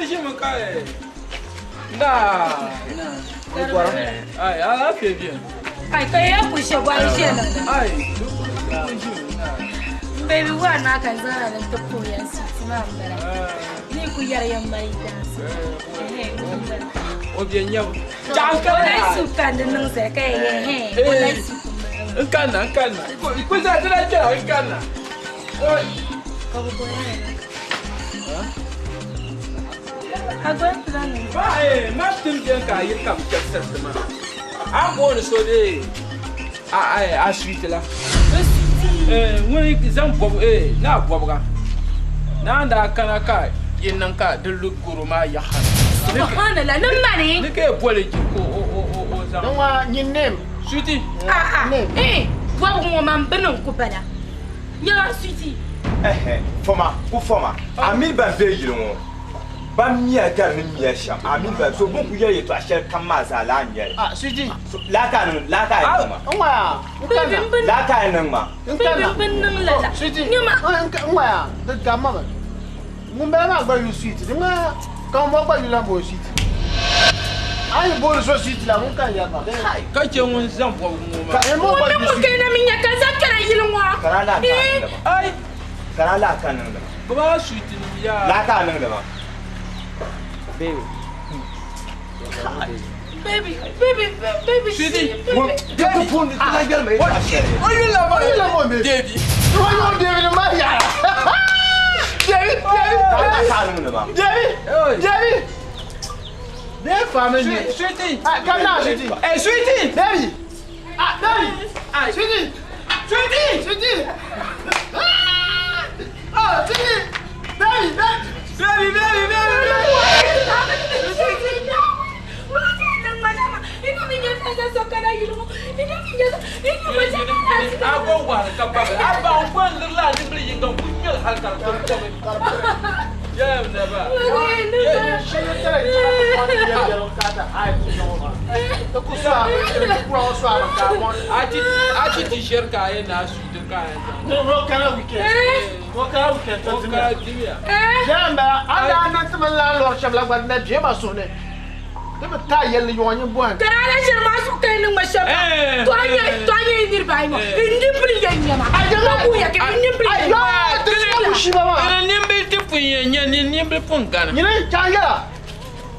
shi mun kai. Da. Ai, ala fe bien. Ai, kai ya kushe gwai shi nan. Ai. Baby wa na kan zana da ta koyan su kuma ambara. Ni ku yar yan mai da. O bien nyam. Janka su kan da nan sai kai wallahi su. Kana. Ku za ta jira kana. Oi. Ka bu goyen. Agora plano. Vai, mas tem que cair com o sistema. A boa só de a suite lá. Wani ki zan bob na bobga. Na anda kana ka yin nan ka dulu guruma ya han. Subhanallah, nan mare. Ni ke bole ki ko o zan. Don wa yin name. Suite. Wa mo man benin ku bala. Ya suite. Foma, ku foma. Amil ba veji lo. Ba miya ka ni miya sha. Amil ba so bon ku ye to a shel kama za la miya. Suji. La ka ma. Onwa. La ka nan ma. Bin nan lala. Suji. Ni ma. Onwa. Da gama ba. Mun ba na gba you sweet. Ni ma kan mo gba you la bo sweet. Ai bo so sweet la mun kan ya ba. Ka ce mun zan bob mu ma. Ka mo ba Wannan you mu kai sweet. na minya ka zakara yilwa. Kana la ka nan da ba. Ai, Kana la ka nan da ba. ba suite ni ya. La ka nan da ba. Baby. Suite. Ya ku pun ni ta ga mai ta shere. Oyi la ba. Oyi la ba me. Devi. Oyi David ma ya. David. La ka nan da ba. David. Ne fami ni. Suite. Come now, Suji. Suite. David. David. Suji. Suji. Suji. David. Ta yelle yonya buan. Karala shirma su kai nin mashaba. To anya indir bai ma. Indi bri yanya ma. Ajo ku ya ke indi bri. Ayo, tu shi ba ma. Ina nimbe ti punya ni nimbe pungana. Ni ne changa.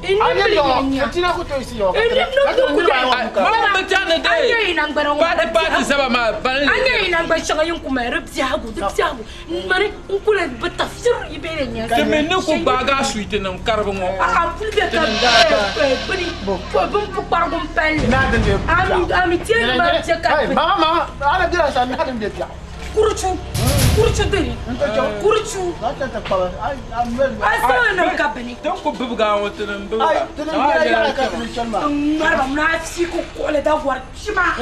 Indi bri yanya. Tina ko to isi yo. Indi no ku dai. Mama betana dai. Anya ina ngbaran wa. Pati saba ma ban. Anya ina ngba shanga yun kuma rub jagu duk jagu. Mari ukula betafsir ibere nya. Te me ne ku baga suite nam karbo ngo. A fulbe ka bri. Fo bum pu pargum pelle. Na den de. Ami tiene ma je ka. Mama, ana dira sa na den de ya. Kurchu deri. Kurchu. Ta pa. Ai, amel. Asa na ka bani. Don ku bibga wata nan bibga. Ai, tene ya ka tene chalma. Marba na fi ko kole da war shima.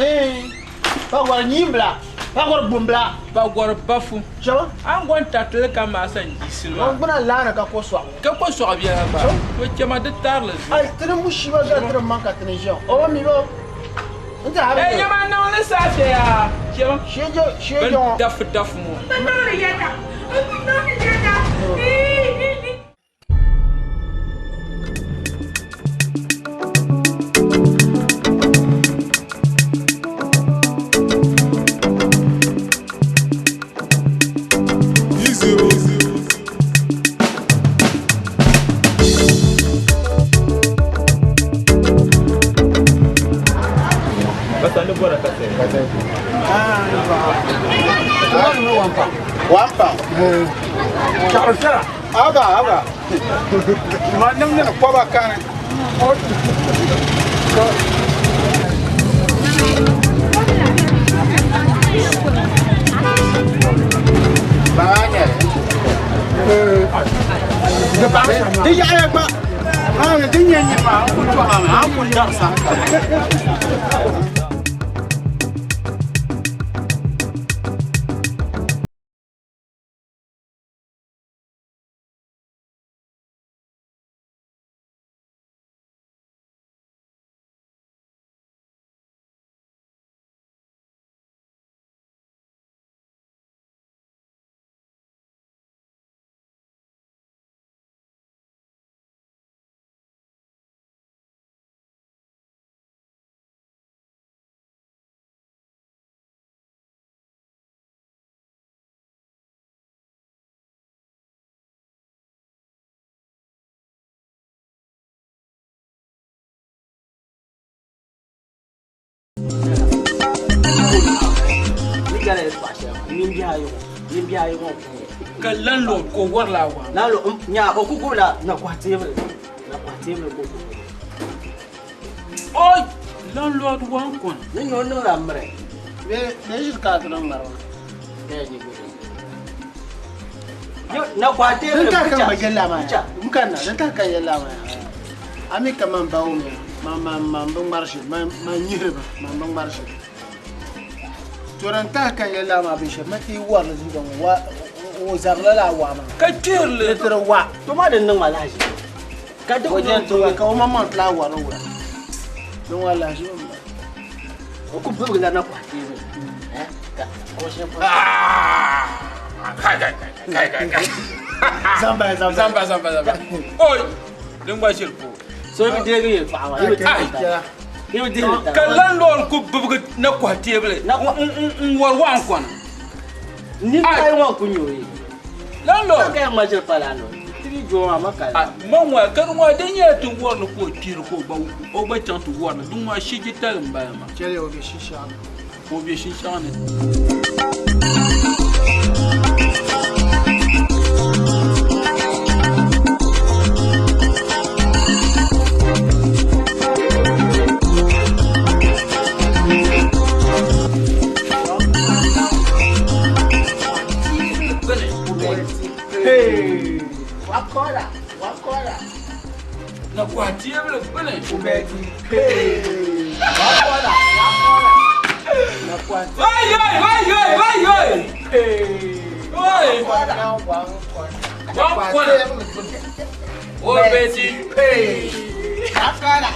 Ba war nyimbla. Ba war bumbla. Ba gwar bafu. Chawa? An gwan tatle ka ma san gisilma. On bana lana ka ko so. Ka ko so biya ba. Ko kema de tarle. Ai, tene mushi ba ga tene manka tene jon. O mi bo. Nta ha. Nyama na wala sa te ya. Kema. Shejo. Ben daf mo. Banana yata. Banana yata. Wampa. Charosera. Aga. Manam ne ko ba kan. Banya. Dia ayah pak. Dia nyanyi pak. Aku tu aku dah sangka. jala pasha ni biya yo ka landlord ko warla wa na lo nya o ku la na kwatebe ko oi landlord wan kon ni no no la mre me shi ka to nan maro yo na kwatebe dan ka kan magella ma mukan na dan ka kan yalla ma ami kaman bawo me ma bang marché ma nyire ba ma bang marché turan ta kan yalla ma bi shi mati wa na zingan wa o zarla la wa ma ka tirle tira wa to ma da nan malaji ka da wajen to ka ma ma la wa no wa don wala shi o ku bugu na kwatebe ka ko she kai zamba oi dun ba shirko so bi dege ye fa wa yo di ka landlord ko bugu na kwatebe na war wan kon ni kai wa kunyo yi landlord ka ma je pala no tri jo ma makala man wa kan wa dan ya tu war ko tir ko ba o ba tan tu war dun ma shi gitar ba ma kele o be shisha ko be shi shane wakora na kwatebe bane ubeti wakora vai oi o beti wakora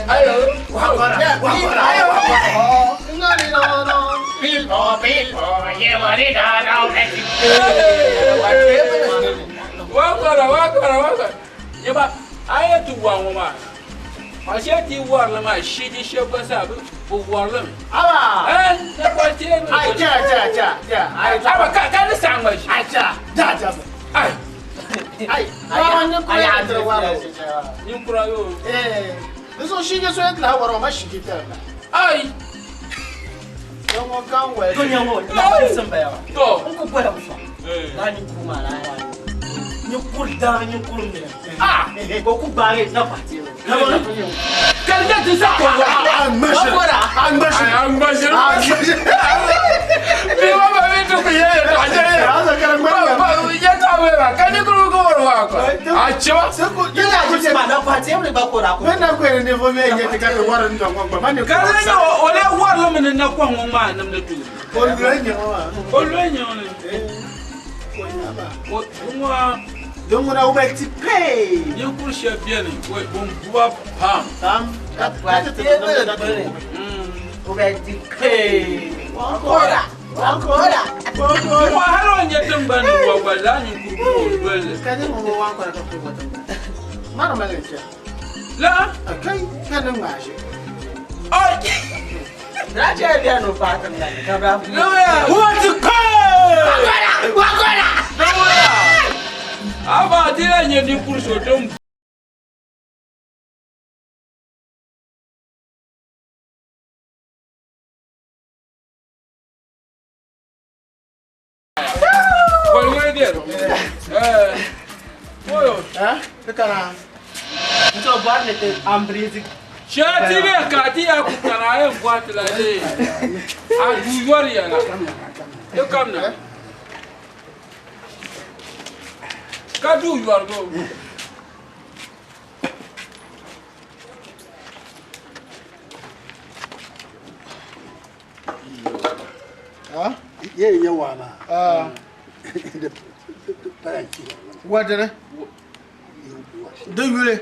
ayo wakora wakora yaba ayatu wa ma ashati war la ma shidi sheba sabu war la aba na kwatebe ai ja ai aba ka sangwa shi ai ja ai ai ni ko ya yin kura yo so shi ne so ya tla waro ma shi kita ai don wa kan wa to nya mo na san ba ya to ko ko ya so la ni kuma la ya ni kurda ni kurne ko ku bare na kwatebe kan da ta sa ko an mashi bi wa ba bi to ku ye to ajere hasa karan ba ya ta we ba kan ni ko wa ko a cewa sai ko ina ji ma na kwatebe ba ko ra ko wannan ko ne fo me yake ka waran don ba mane kan ni o le war la min na kwa ma nam da tu ko lwenye wa o le nyo ne ko na ba o nwa don wona ubeti pay ni ku she bien ni o bon buba pam tam na kwatebe bare o be di pe wakora wa haro nye tumba ni wa wala ni ku ko dole kani mo wa ko ta ko ta mara malaka la akai kana ngashi ai raje dia no patan na ka ba what ko wakora aba tira nye di kurso dum kana so bar ne te ambrizi shati ne ka ti ya ku karayen kwatila ne a duwar yana yo kamna ka duwar go ye yawa na wadda ne don yule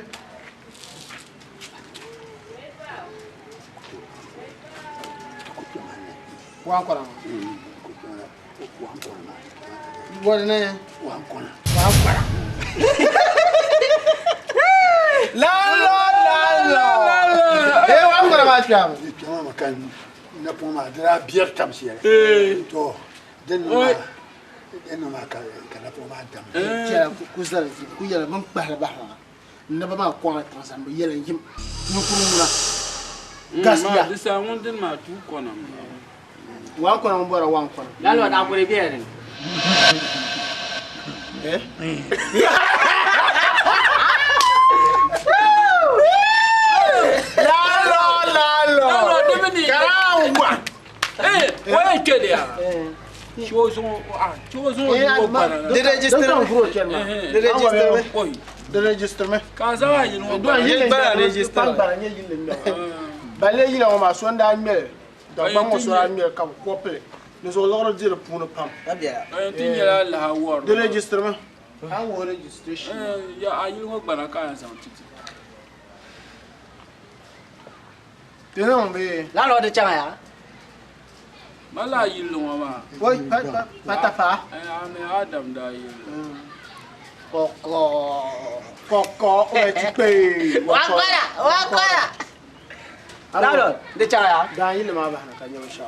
wankwana wadda ne wankwana wankwana ma fiya na poma dra bier tam siere to den ma ka na poma dam kira ku zara ku yala man bahla bahla na ba ma ko ta san ba yala yim no kurumuna gaskiya da sa wundin ma tu kona wan kona mun bora wan kona Lalo da kure biyar ne. Lalo karawa waya kede ya chozo wo para de register de register me ka za wa yin wo do yin ba register ba yin yin ba le yin o ma so nda mel do ba mo so ra mel ka ko ple nous on leur dit le pour ne pas tin ya la war de register me an wo registration ya ayin wo gbara ka ya san titi de non be Lalo da can ya. mala yin lo ma oi pata pa ame adam da yin Koko o ti pe Wakala. Lalo da can ya. da yin ma ba na ka nyo sha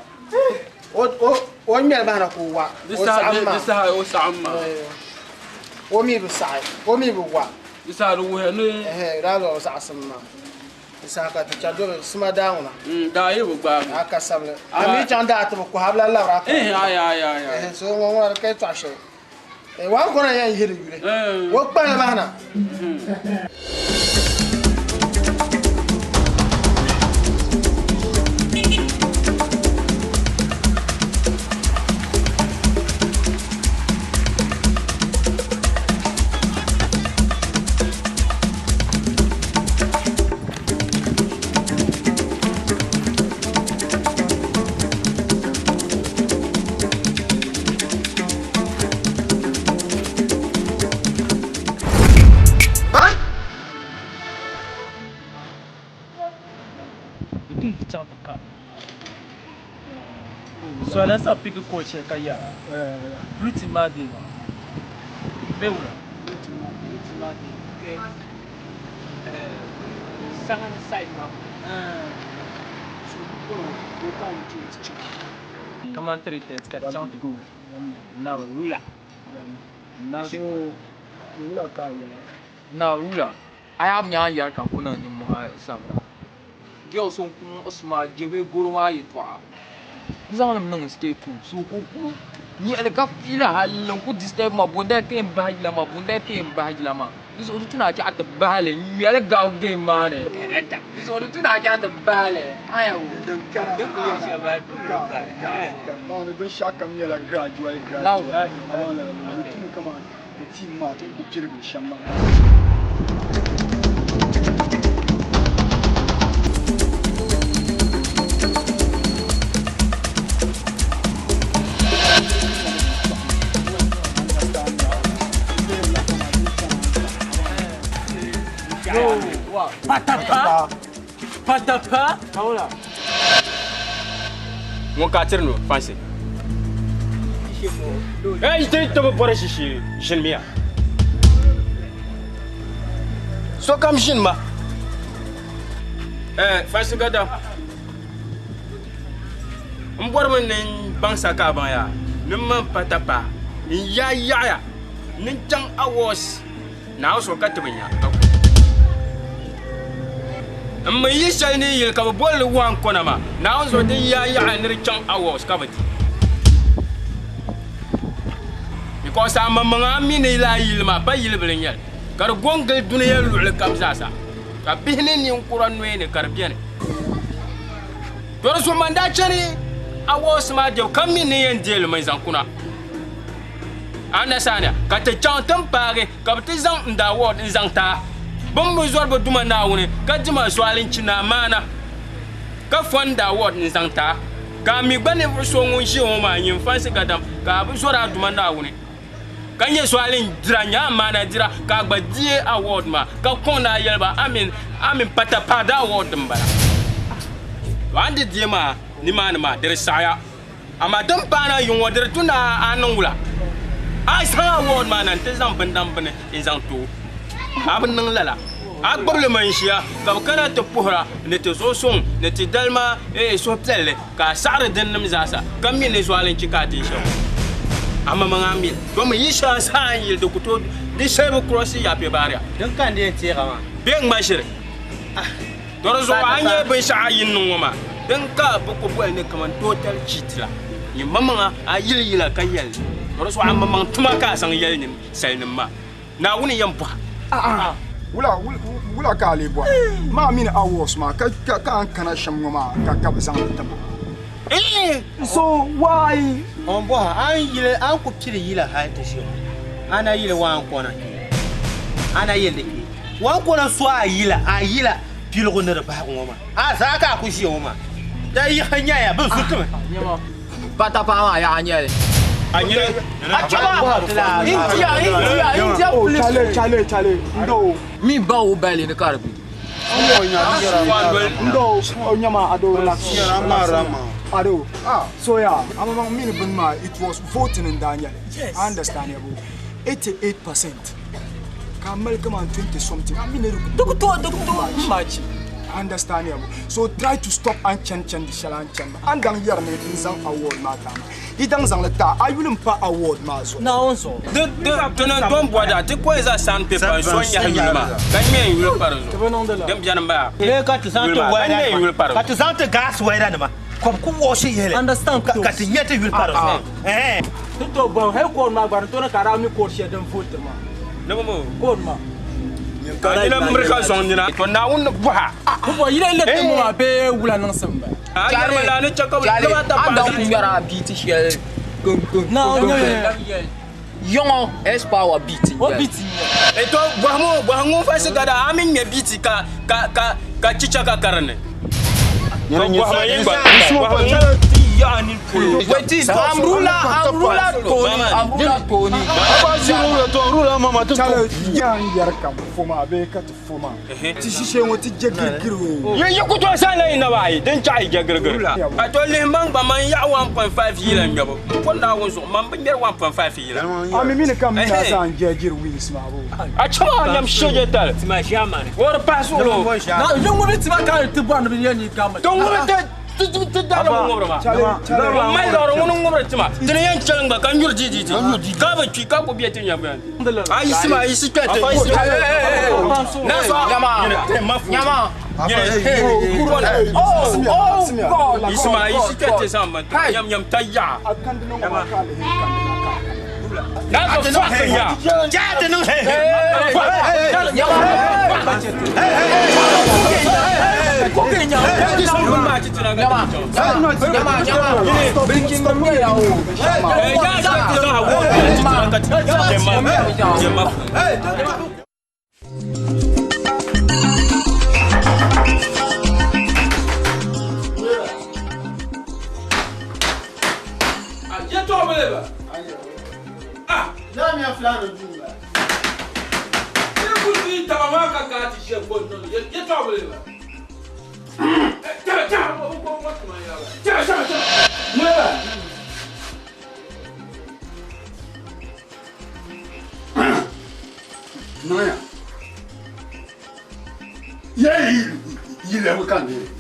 o mi ba na ko wa disa o sa'amma o mi bi sai o mi bi wa disa ru he ne da lo sa asma isa ka ta chado sima dauna da yi bu gba aka samle ami chanda to ko habla la ra ya so mo wa ka ta she wa ko na yan hiri yure wo pa na bana So let's pick a coach kaya. Pretty mad. Beula. Pretty mad. Okay. Sangan side map. So go come to this chick. Come on, treat it. Got chance to go. Now Rula. Now Rula kaya. Now Rula. I have nyan yar kan kuna ni mo sabra. Girl so kun osma jebe guru wa yitwa. Zan nang stay cool so ko ni ele ka fila halin ku disturb ma bunda te mbahila ma bunda te mbahila ma so tuna ta at bale ni ele ga game ma ne so tuna ta at bale aya wo non ne bin shaka mi la gradually Now, come on the team ma to ku kirbi shamma Patapa. Kaula. Mon quartier nous pensez. Eh, il te pour chichi, jeune mia. So comme jeune ma. Fancy gada. Mbor men bangsa ka ban ya. Num patapa. Ya. Nin chang awos. Na so ka tebenya. Mais il s'est dit qu'il y a un wan konama. Na on so de ya un richang awas kabati. Because I'm a mini la ilma pa il blenya. Kar gongal dunya lu kam sasa. Ka bihne ni kuran we ne karbiane. Doro so manda chani awas ma de kam ni en del mai zankuna. Ana sana ka te chantam pare ka te zang nda word zangta. Bombo zorbo duma na wune ka jima swalin china mana ka fonda word ni zangta ka mi gbane so ngun shi o ma yin fansi gadam ka bu zora duma na wune ka nye swalin dira nya mana dira ka gba die award ma ka kona yelba amin patapada award mbara wande die ma ni ma der saya ama dam pana yung wader tuna anongula ai sa award ma nan te zam bandam bane in zangto abin nan lala agbable man shiya ka kana ta puhra ne te so son ne te dalma so plele ka sare den nam zasa kam mi ne so alen ci ka tin shaw amma man amil do mu yi sha sa yil do kuto di shebe cross ya pe baria Dan kan dia tira ma. ben mashire Doro zo anye ben sha yin ngoma. Dan ka boko bo ne kaman total cheat la. Ni mama a yila kan yel. Doro so amma man tuma ka san yel ni sel ni ma. Na wuni yam bwa. Wula ka ale bwa. Ma min awas ma ka kana sham ngoma ka bazan tama. So why? On boha an yile an ku pire yila ha ta shi. Ana yile wa an kona. Ana yile ke. Wa kona so a yila pile ko ne da ba ngoma. A za ka ku shi ngoma. Da yi hanya ya ban su tuma. Bata pa ma ya anyele. Anyele. India police. Chale. Ndo. Mi ba o bele ne karbi. Ndo onyama ado rama. Ado. So yeah, I'm mean Bunma, it was voting in Daniel. Yes. I understand you. 88%. Kamal come on 20 something. I mean much. I understand you. So try to stop and chen the shalan chen. And then you're making some award madam. He doesn't let that. I will not award mazo. No so. Don't bother. Te ko eza sandpaper so nya yima. Kan me yul parazo. Dem janamba. Le ka tu santo waida. Ka tu santo gas waida ma. Comme ku washi yele. Understand ka ti nyete yul parazo. To bo he ko ma gbar to na kara mi ko she dem vote ma. No mo. Ko ma. Ka ila mrika zongina. To na won bwa. Ko bo yile le te mo be wula nan samba. Yar mala ne chaka ba ta pa. Anda ku yara biti shel. Na Young es power beating. What beating? Eto bwamo fasi kada amin me beat ka chicha ka karane. What is Amrula Tony. Amrula mama to yar kam foma be ka to foma. Ti shishe woti jegirgiru. Ye ku to sala ina bai den chai jegirgiru. Ato le mbang ba man ya 1.5 yila ngabo. Ko na wonso man bin 1.5 yila. Ami mine kam na san jegiru wis ma bo. A chama yam shoje tal. Ti ma jama. Wor pasulo. Na jongo be ti ma ka ti ban bi ni kam. Jongo be tu dalo ngobra ma. Mai daro ngono ngobra tima. Tene yan changa kan yurji ka ba ki ka ko biete nyamba. Ai sima isi kete. Na so nyama. Oh, Isma isi kete samba. Nyam tayya. Na so fakanya. Jade no. Noya. Il est au candidat.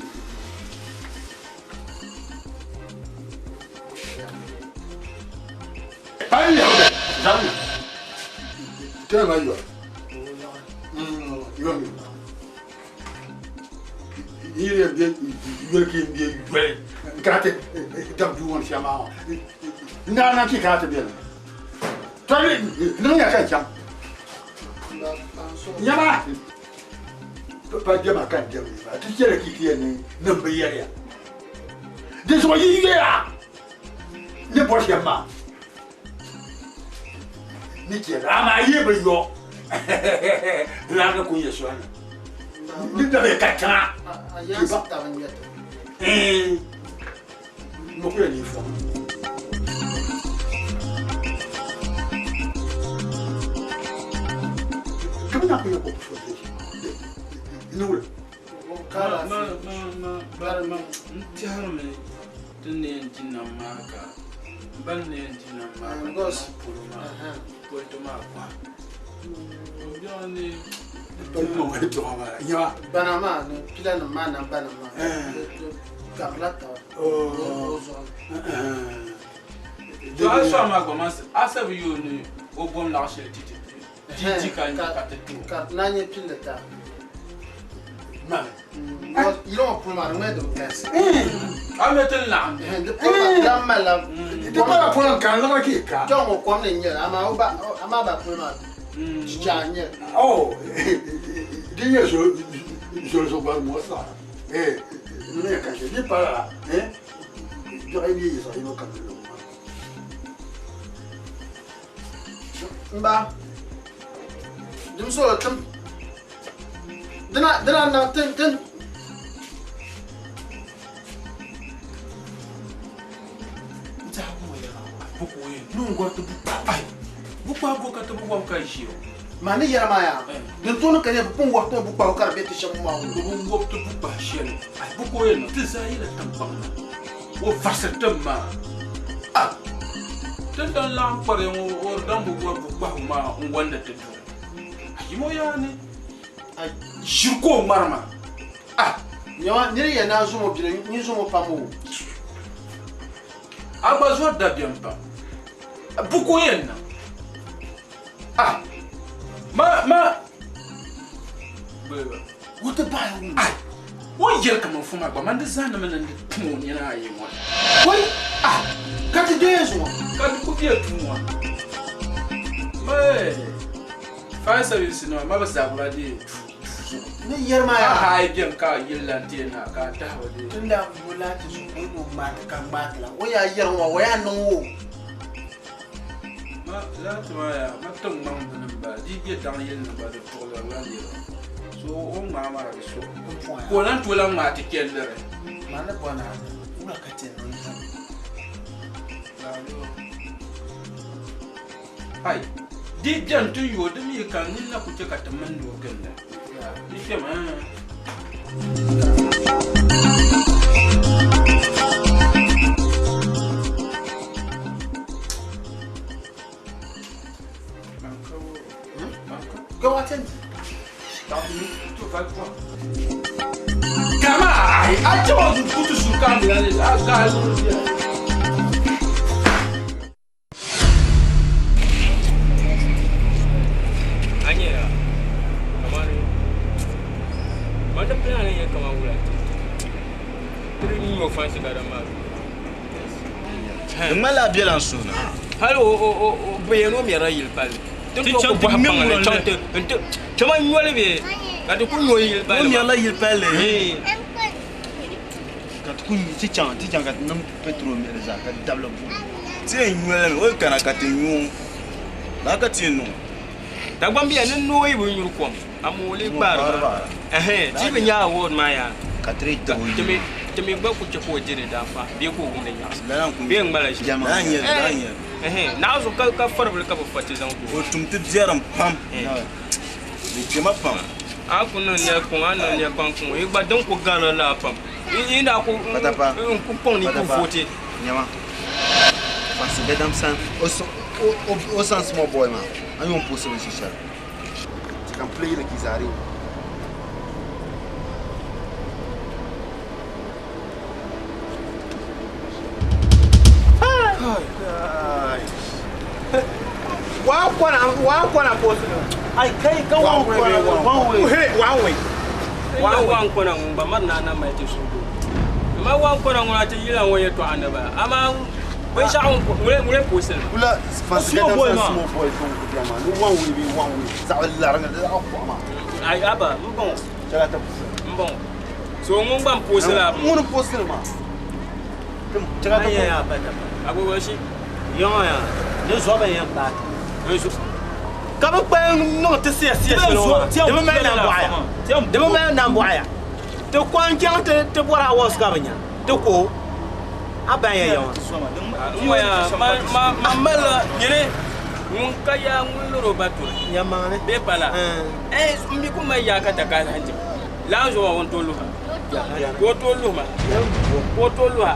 Aïe, jamais. Quel va y il est bien, il est bien, gratte, dans du monde, c'est marrant. Non, qui gratte bien. Toi, non, il y a quelqu'un. Yama, pas de ma canne, tu sais qui est non payé. Désoyez là. Ne bosse pas. Niki ramaye bayo. La ga kun yeso ana. Ni da be kaka. Ya sabta ban yata. Mo ko ni fo. Comment on peut pas faire ça? Nous. Kara ma tiarme tunne jinna maka. Ban ne jinna maka. Ngos puluma. Poltoma kwa. Ndione poltoma wa toma ya banama no pila no mana banama. Carlata. Oh. Tu as ça ma commence à servir une au bon large titi. Titi kan ka tete. Ka nanye pile ta. You don't pull my head of gas. I'm not in lamb. The mother can look like John will come in here. I'm about Pullman. Oh, dia so ba mo sa. Ne ka je di para, jo ai ni so ino kan lo. Mba. Dim so tam. Dana na ten. Mani yara maya. Dentro que ele põe o outro buco para ver se chama mal. O outro buco cheio. Ai buco ele não desaira tampão. O faça tamba. Ah. Tenta lá para o dambo buco ma wanda tento. Ai moya ne. Ai shirko marma. Ah. Nyawa nire ya na zumo bire ni zumo pamo. Abazo da bien pas. Buco ele. Ah. Ma what the buy ai wo yer kama fuma ba man design na man tumo ni na ayi mo wai ah ka ti dezo ka ti ku bia tumo ma fire service no ma ba sa bula di ni yer ma ya ai bien ka yilla na ka ta wade tunda bula ti su ko ma kan ba la wo ya yer wa ya no wo ma la tuma ya ma tong mang ba di ge dang yin ba de to la la ni so o mama so ko lan to la ma ti kendere mana bona una katen no ai di jan tu yo de mi kan ni la ku te ka ta man do ganda ya di ke ma Go attend. Tu vai quoi? Kama ai acho kutu sukan ya aga Anya. Kamari. Mana plan ya kama ula. Trini yo fansi kada ma. Mala bien sona. Halo o beyeno mi ra yil pal. Tinto ko ba pangale chante. Chama nyole be. Kadu ku nyoyil pal. Mi ala yil pal. Kadu ku ti chan kat nam petrol mi za kat tablo. Ti nyole o kana kat nyu. La kat no. Da gwambia nen noyi bu nyur kom. Amole bar. Ti be nya award ma ya. Katre to. Temi ba ku ce ko jere da fa be ko gunde nya. Be ngala shi. Danya. Na zo ka farbul ka ba fati zan ko. O tum ti jeram pam. Ni jema pam. A ku no ne ko an no ne kan ko e gba don ko gana la pam. Ina ko ku pon ni ku vote. Nyama. Parce que dam san o san small boy man. Aí um pouco sobre isso. Você can play the kizari. One corner post. I can't go one way. One corner, but Madana might do so. My one corner will tell you away to another. Among which I will post it. Small boy, one will be one way. I have a bon. So, one post it up. One post it up. I will worship. There's Robin young back. Come on, not to see a the man number. The one count to what I was coming. To go. I buy a my mother, you know, Munkaya Mulu Batu, Yamane, Bepala, as Mikuma Yakataka, Lounge or want to look. Go to Luma. Go to Lua.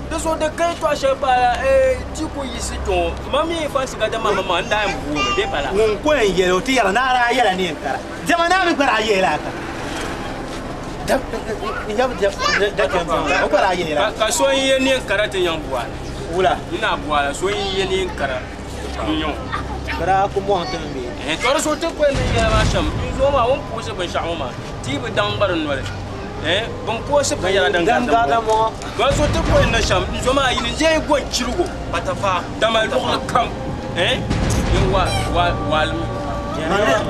This was the kind of shop. Chico is it to Mammy fancy got a mamma and I'm Bepala. When yellow tea and I yell and Yanka. Jamanavi, but I yell. Ka so yin karate yan buwa. Wula ina buwa so yin kara. Nyo. Kara ko mo tan be. Tor so te ko ne ya ma sham. Zo ma won ko se ban sha ma. Ti bi dang bar no le. Bon ko se ba ya dang ga mo. Ba so te ko ne sham. Zo ma yin je go chirugo. Patafa damal ko kam. Yo wal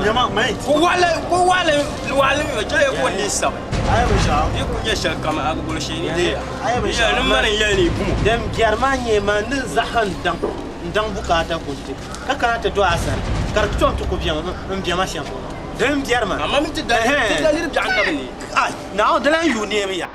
Nyama mai. Ko wala mi je ko ni sam. Ai ba sha. Ye ko ye shal kama agu bol shi ni de. Ai ba sha. Ya nan maran ya ni bumu. Dem germanye ma nin zahan dan bukata ko te. Ka kana ta do asar. Kar to ko biya ma sha. Dem german. Amma mi ti dalir da an ni. Ai na da lan yu ne mi ya.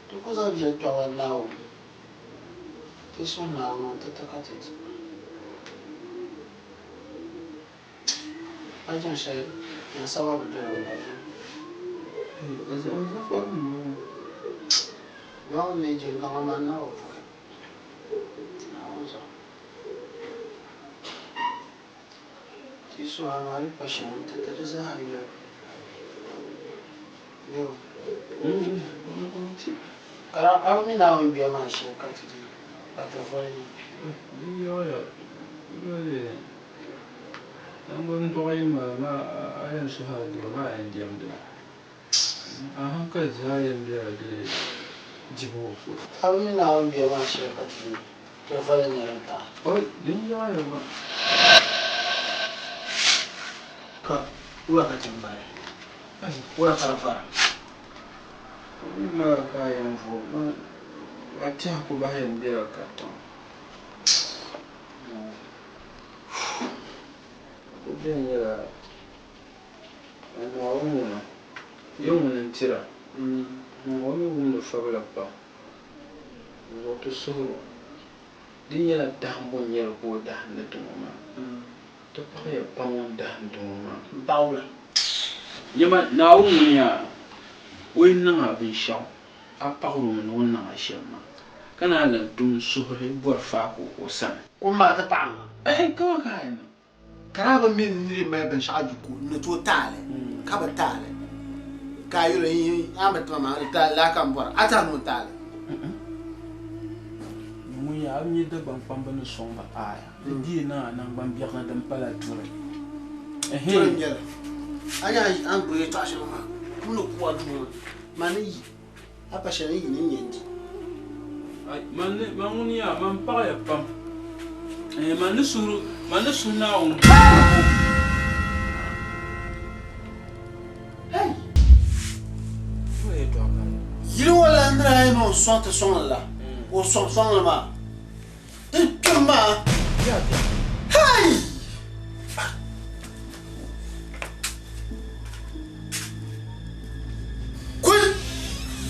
Tu cosa vi è già now? Che sono now, non ti toccate. Aggiungi se non stava vedere. Non mi dici come ma no. Non so. Ti sono andati paziente, te sai io. How many now in Biama she cut it? At the foreign. I'm going to him. I am so hard to find them. Because I am there. Jibo. How many now in Biama she cut it? The foreign. Oh, didn't you have one? Cut. Who are cutting by? Who are far? Ma kayan fo ma ati ko ba hen be ka to ko ben yara ana wona yo mun tira mo mun fa bala pa mo to so din yara dambo nyel ko da na to ma to pa ya pa won da to ma Paula yama na won ya When I've been shot, a power woman will not share ma. Can I let do so he bought Faco or son? Uma the Pang. Go again. Caraba mean maybe Shajuku, no to tale, Cabatale. Cayo, Amatama, Lacambor, Atamutale. We have made the Bampamban song, but I, the dear Nan Bambiana than Palature. A hill. I am going to touch him. Look what money. Apa siya ni yindi. Ay manunia man pa ya pam. Manusuru na on. Hey. You will land I no sort of song la. O song la ma. Tu ma. Hey.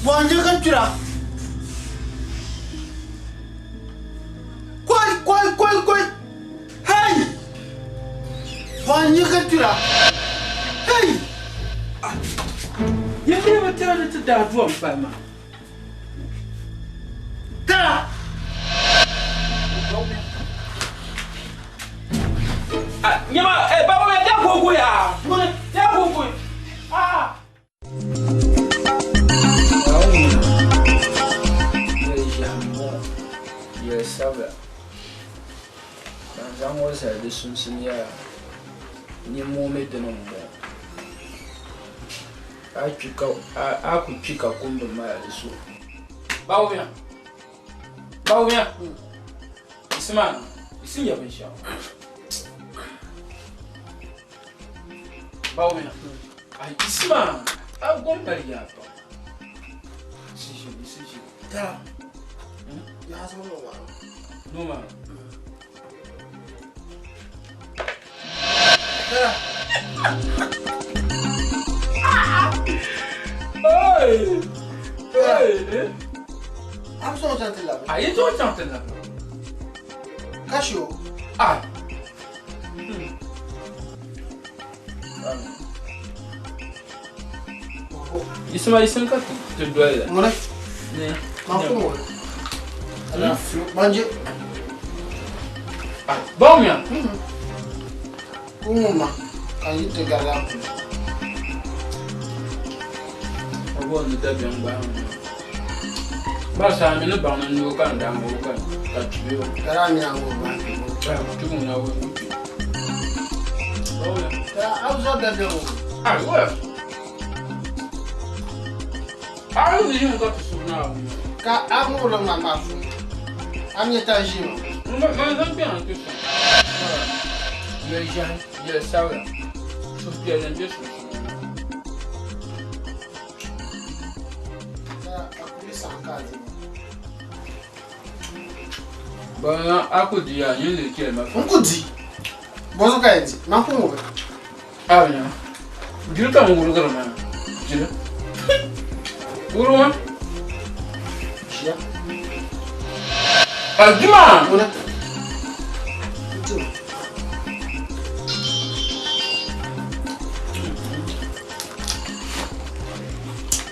Wanja kan tira. Koi. Hey. Wanja kan tira. Hey. You never tell it to that one, Pama. Tara. Nyama, Baba, ya go ya. Ya go. Ah. Yes, sir. I'm always at this soon, yeah. Near moment no more. I could pick a combo mile so. Bawia. This man, you see your vision. Bawia. This man, I've gone very young. See you. Tara. Ya has no man. Hey! I'm so gentle love. Are you so gentle love? Cashew. Ah! Ismail Sanka te doyle. Ngone. Ne. Mafu. Ala manje. Bom ya. Uma. Kan yi te gala. Abo ni da bian ba. Ba sa mi no ba no no kan da mo kan. Ta tuyo. Dara mi ango ba. Ba tu mo na wo. Oh ya. Ya auzo da de wo. Ah, ouais. Ah, oui, j'ai encore tout ça. Ka amu lo na mafu. Ami tajima. Mais j'aime bien tout ça. Les gens, ils savent. Sauf qu'ils aiment bien ça. Bon, à quoi dire, il y a une qui est ma femme. On peut dire. Bonjour, Kaïdi. Ma femme. Ah, bien. Dis-le quand on vous regarde, man. Dis-le. Où est-ce Chia. Ah, dis-moi. On est.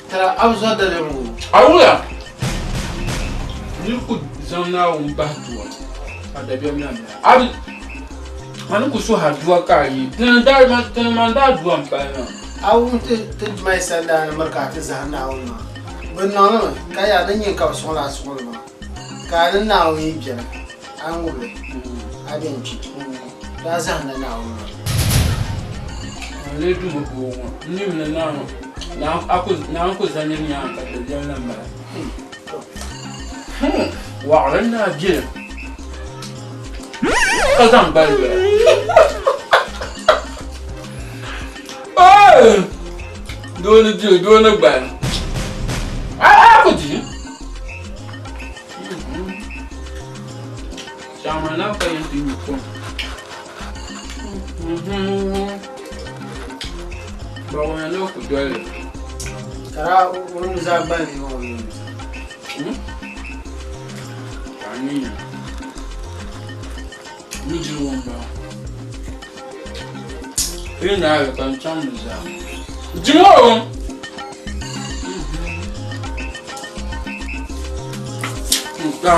Tara auzo da de wo. Ah, où là? Ni ku zanna un batuwa. Ada biya mina. Abi. Manu ku so haduwa kai. Tan da duwa mpana. Awu te mai sanda na marka ta zana wannan. Ban nan ka ya dan yin ka so la so ma. Ka nan na wi biya. An wure. Abin ci. Da zana na wannan. Le du mo ko won. Ni mina na aku zanni ni an ka da janna ba. وعلنا جيم قدم بلبل دون بال أكودي شامنا كاين تيمكم باونا لو كدول Kara wani zabani wani. Aniya. Miji wamba. Ina ga kan chamza. Jimo.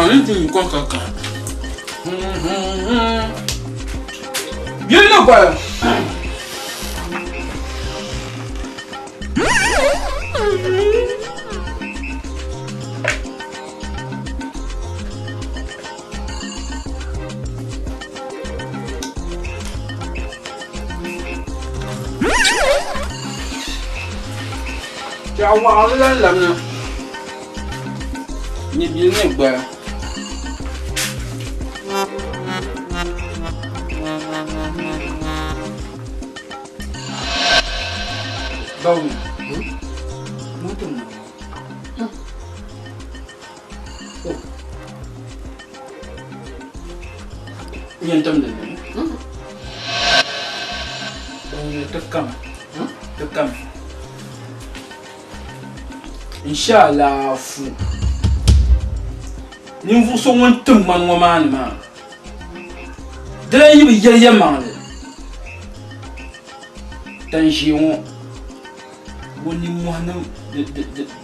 Ni tin kon kaka. Bien no ba. Ja wa la la na. Ni bi ni gba. Bawo. Mutum. Yentam da ne. Tekam. Tekam. Inshallah fu. Nin fu so won tum man wo man ma. Dele yi bi yel yemang le. Tan ji won. Woni mo na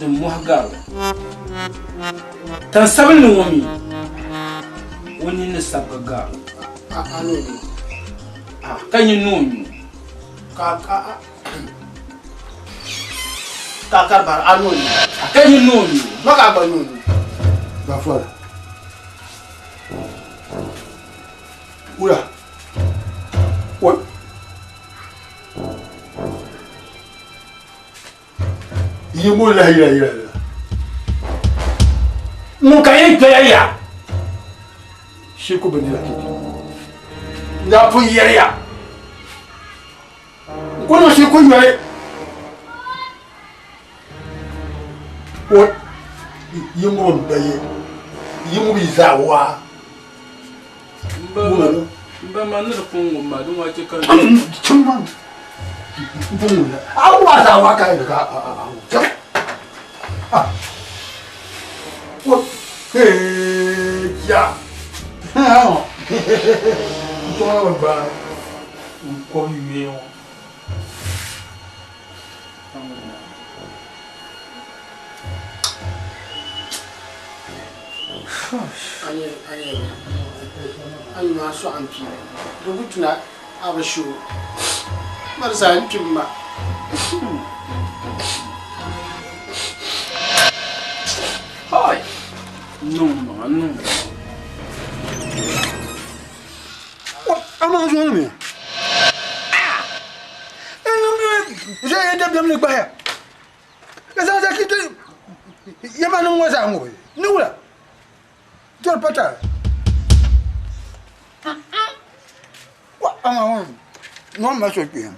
de mo gal. Tan sabal ni wo mi. Woni ne sabga gal. Ano ni. Kanyi no. Kakar bar ano ni. Kanyi no. Maka ba no. Ba fora. Ura. What? Yimo la ira. Mo kayi ya. Shiko bandira kiti. Na pun yaya. Kono shiko yare. What? Yimo mbaye. Yimo bizawa. Mba manira fungu madu wa chika. Chuma. Fungu. Awa zawa kai ka. What? Hey, ya. Ah. Toma ba. Ko mi o. Ani ma so ampi. Rubutuna abashu. Marsa antumma. Hi. No. What? I'm not doing me. J'ai aidé bien le bail. Les gens qui te. Il y a pas de moi ça, moi. Nous là. Tu as pas ça. What? Non, mais c'est bien.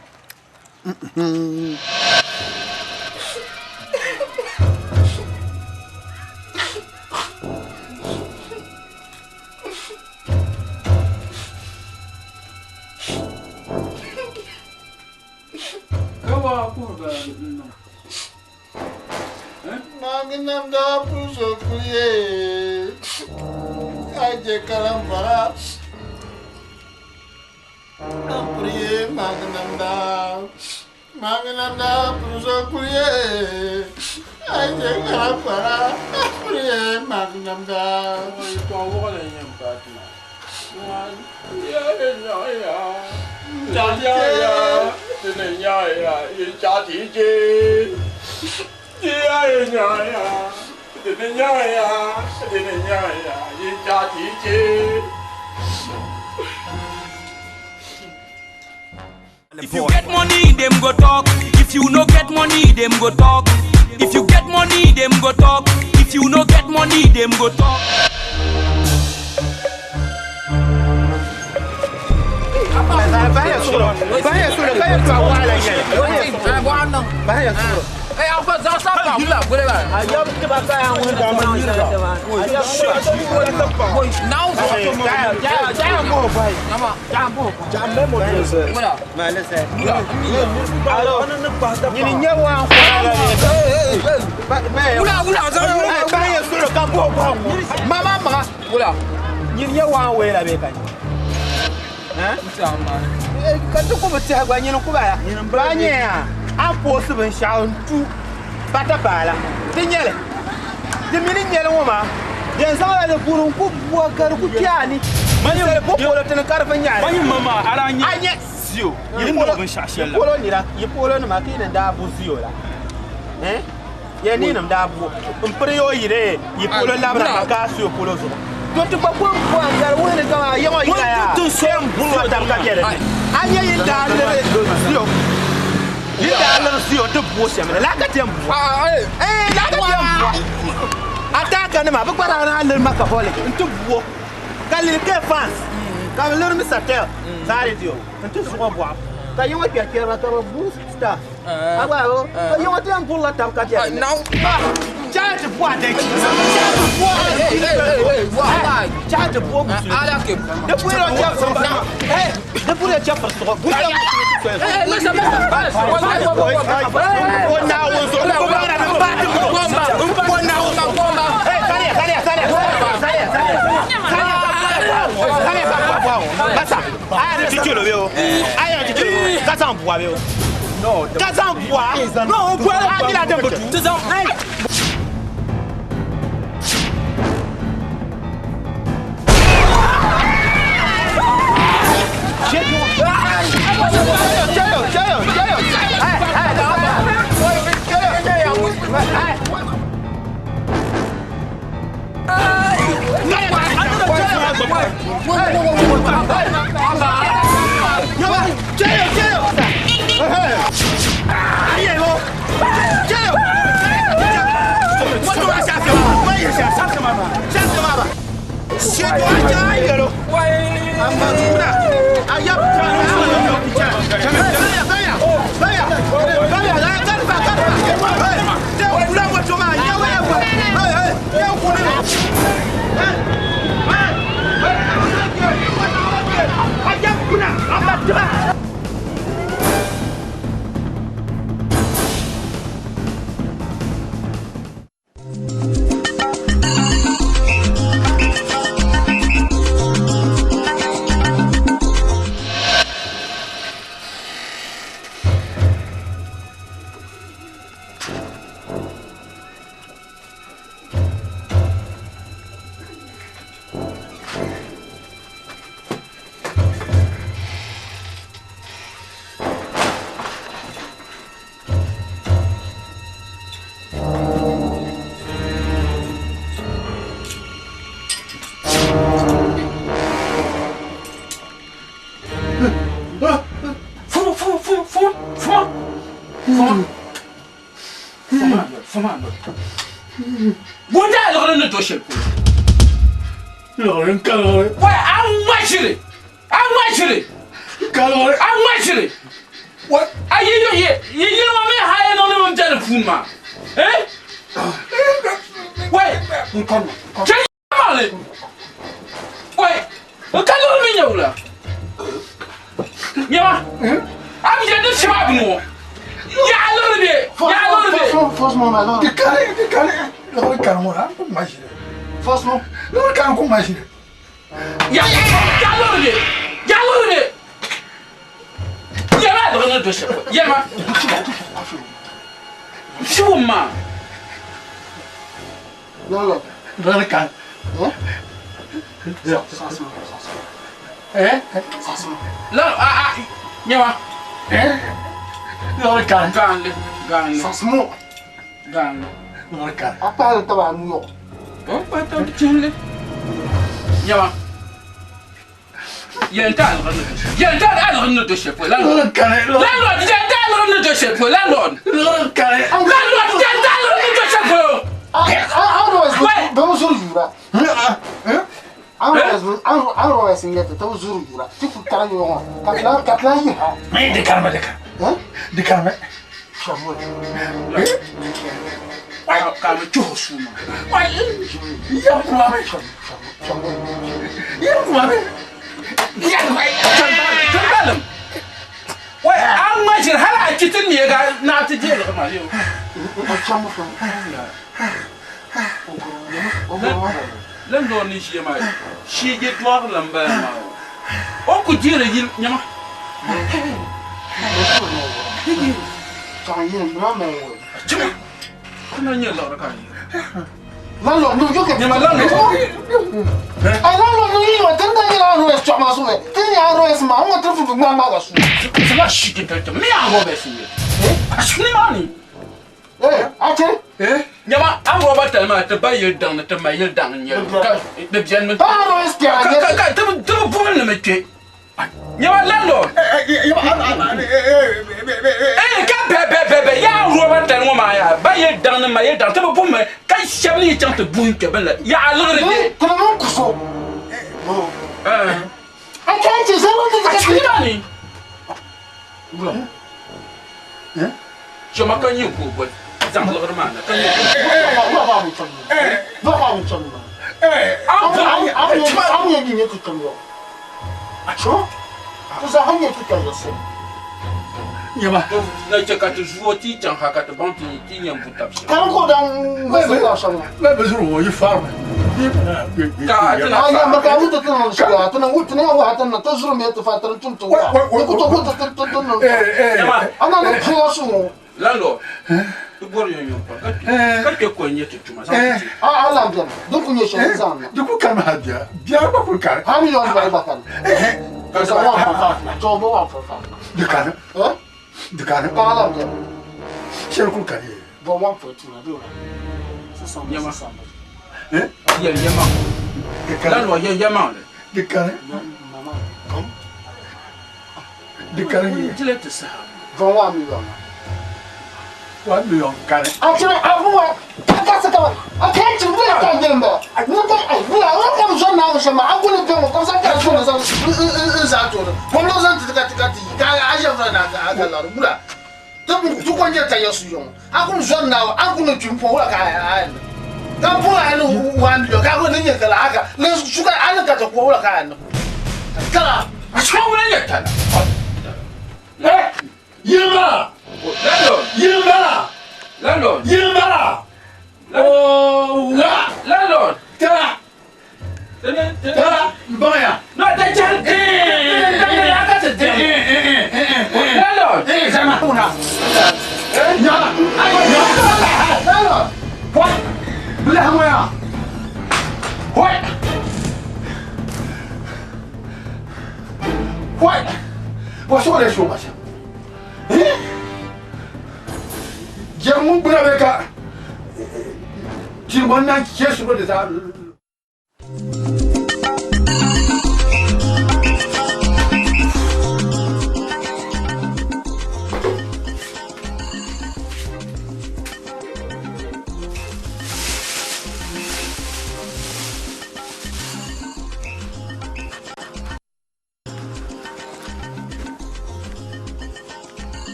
Magnum da puso kuye. Aje kalambara. Apriye magnum da puso kuye. Aje kalambara. Apriye magnum da. If you get money, them go talk. If you no get money, them go talk. If you get money, them go talk. If you no get money, them go talk. Kan tu ko bata gwa nyin ko ba ba nya a po su ben sha tu bata bala tin yele de min nyele wo ma de sa la burun ku bo gar ku tiani man yele bo ko tan kar fa nyaare man mama ara nya anya sio yin mo ben sha shella polo ni ra yi polo ni ma kin da bu sio la ye ni nam da bu mpre yo yire yi polo labra ka sio polo so tu pa ko gar wo ni ka ya ma ya tu sem bulo tam ka yele anya yinda le sio yinda le sio to bo sem la ka tem la ka tem ataka ne ma ba para na le maka hole to bo kalil ke fans ka le mi satel sare dio to so bo ka yoma pia kera ka boost star agora ka yoma tem bulo tam ka yele now Charge boa daqui. Charge boa. Olha aqui. Depois eu te faço. Depois eu te faço. Mas Bunda alors ne doche pour. Loren kalore. Ouais, amachire. Amachire. Kalore. Amachire. What? Ayi ye mama haye no no telephone ma. Eh? Ouais. J'ai mal. Ouais. O kalore mi nyawla. Nyama. Am je de shabab no. Ya lorbe. Ya lorbe. Franchement malin. De calé. Loren kalora. Imagine. Franchement, loren kan ko imagine. Ya lorbe. Ya lorbe. Yama dɔgɔnin dɔ sɛ yama siw ma Lolo kan la yama Lolo kan ganle Sasmo ganle Lolo kan Apa le taba New York. oh pas tant de yama yenta alɣen do chef la Lolo kan la lord yenta alɣen do chef la lord Lolo kan yenta alɣen do chef Vamos jura. Aro sin yete to zuru jura. Tiku kala yo. Katla yi ha. Mais de calme. De calme. Shamol. ka me cho suma Ya kuma me. Ya kuma me. Tandalem. Ouais, an majir hala kitin ne ga na ta je da kuma yau. Chamu fa. Lan do ni shi mai. Shi je tuwa lamba ma. O ku jira yin nyama. Chang yin ma me wo. Chima. Kuna nya la ka ni. Lalo no yo ke. Nyama lan do. Ai lalo no yi wa tanda yi la ro es chama so me. Tin ya ro es ma ngo trefu bu ma ga su. Sama shi ke ta me ya go be shi. Ashni mani. Ate? Nyama an roba talma ta bayar dan ta mayar dan nya. Ka da biyan mu. Ba ro es ka. Ka ta bu ne me ke. Nyama lando. Be ya roba talma ma ya bayar dan mayar dan ta bu me ka shabni chan ta bu ke bala. Ya alure de. Kana mun kuso. Ai kan ce sai wanda ka Ashni mani. Chama kan yin ko bo. Zang lo mana kan yin. Am ye ni ku tamyo. Acho? Tu za hanye ku tamyo se. Nyama. Na ce ka ta zuwa ti can haka ta bantu ti yan buta shi. Kan ko dan ba se ka shan. Ba ba zuru wo yi farma. Ka ta na. Ai ma ka wuta tana shi ga tana wuta ne wa tana ta zuru me ta fatar tun to. Ni ku to wuta tun. Ana na priya su. Lalo. Tu bor yo yo pa. Ka ke ko nye tu tuma. Ala bien. Donc ni shi zan. Du ku kan ha dia. Dia ba ku kan. Ha million ba kan. Ka sa wa fa. To bo wa fa. Du kan. Du kan. Ala bien. Cher ku kan. Bo wa fa tu na do. C'est ça. Yama. Ya yama. Lalo ya yama. Du kan. Mama. Kom. Du kan. Dile te sa. 21 million. 1 million kan. Actually, abuwa kasa kama. Akai tu bila kan jemba. Nuka ai bila orang kan zon na shama. Aku ni pemo kan san kan zon san. Za to. Pom lo san tika ka aja fra na ka la bula. Tu konje ta yesu yon. Aku zon na aku ni tumpo wala ka ai. Kan pula ai no 1 million. Ka ko ni ka la aka. Le suka ala ka to wala ka ai. Kala. Acho wala ya ta. Yema. Lalo. Yema. Lalo. Yema. Oh, Lalo. ta. Ta. Baya. No ta chan. Ya ka te. Lalo. Sama una. Ya. Lalo. What? Bila moya. What? What? Wa so le so ba sha. Jamu buna beka. Tin wannan ke su da ta.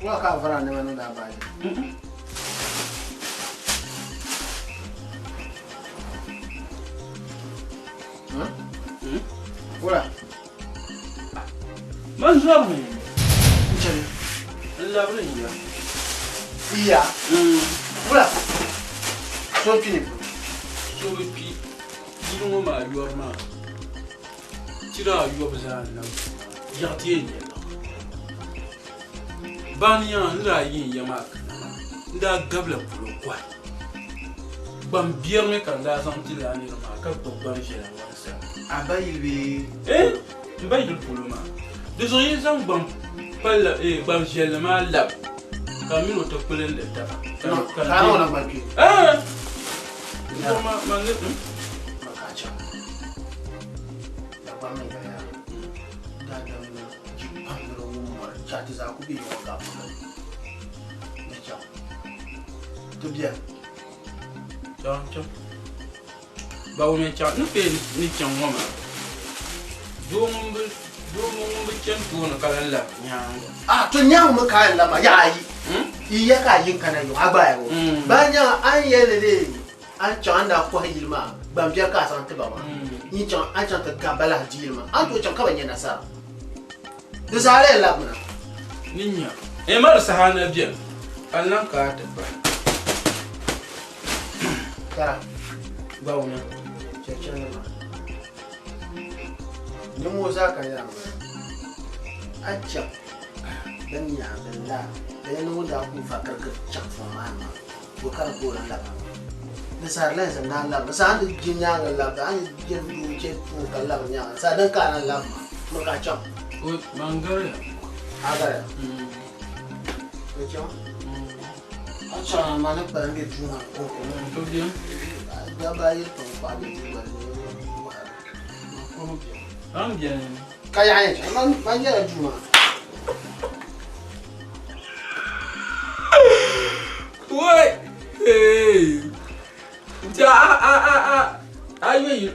Wa ka fara ne manu da ba ni. Wala. Man zuwa mu. Chale. Allah bane ya. Iya. Wala. So pini. So pi. Dinu ma yor ma. Tira yo bazan na. Yartie ni. Baniya nda yin yamak. Nda gabla pulo kwa. Bam bier me kan da san tila ni ma ka ko ban jela wansa. Abayilbe. Mbayil pulo ma. Désolé, ça me pas le mal là. Quand nous te collons le tabac. Quand on a marqué. Ah! Bien. Tiens. Bah, on est tiens, nous faisons ni tiens, moi. Ah, to nyang mu kayan lama ya yi iya ka yin kana yo agba yo banya an yele de an chan da ko hilma bam biya ka san ta ba ma ni chan an chan ta gabala dilma an to chan ka banya nasara da sare labna ninya e mar sahana biya allan ka ta ba kara ba wona cece ne ma ni mo za ka ya acca dan ya bella da yana wanda ku fakar ka cak fa ma ko kar ko lan la da sar lan san nan la sa da jinya ga la da an jin du ce to kala nya sa dan ka nan la mu ka cak o mangare agara ko cak acca ma na ban ge juma ko ko to bien da ba yi to ba de juma ko bien kaya ya man ya juma Wait, hey,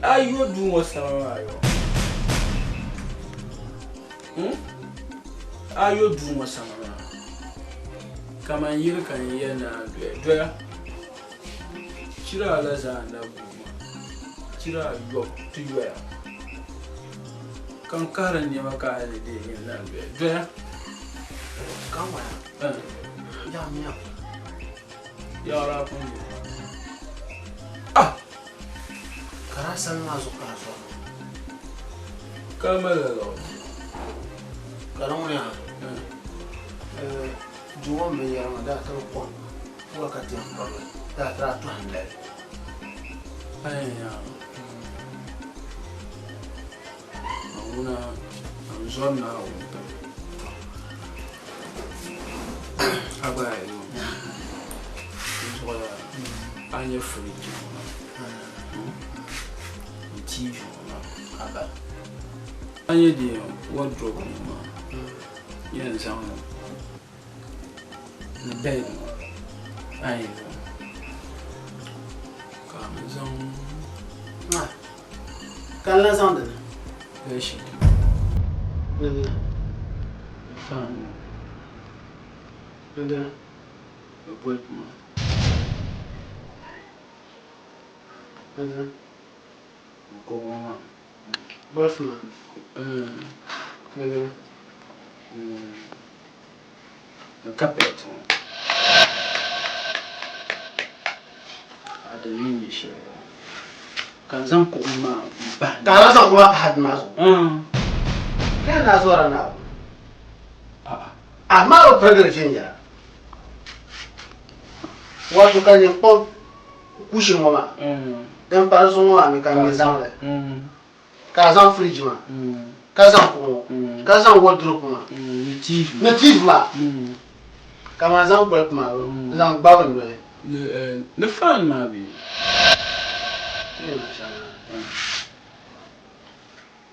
ayo do what sama ayo. Ayo do what sama. Kama yiri kan yana doya. Chira alaza na guma. Chira yo tuya. Kan karan ne maka da yana doya. Kan wa. Ya miya. Yara kun kara san na zo kaso kamala lo karan wani juwa mai yara da ta ko wakati da ta 200 ayya una zona unta abai anya fridge TV aba anya di wardrobe ma yan sound the bed anya kan la sound ne shi fan nda boy ma Bosma. Carpet. Ada ni shi. Kan zan ko ma ba. Kala san ko had ma. Kana so rana. Amma o fadar jinja. Wato kan yin pop kushin ma. Dan par so ma mi kan zan le. Ka zan fridge ma. Ka zan ko. Ka zan wardrobe ma. Native ma. Kama zan ko ma. Zan ba ban le fan ma bi.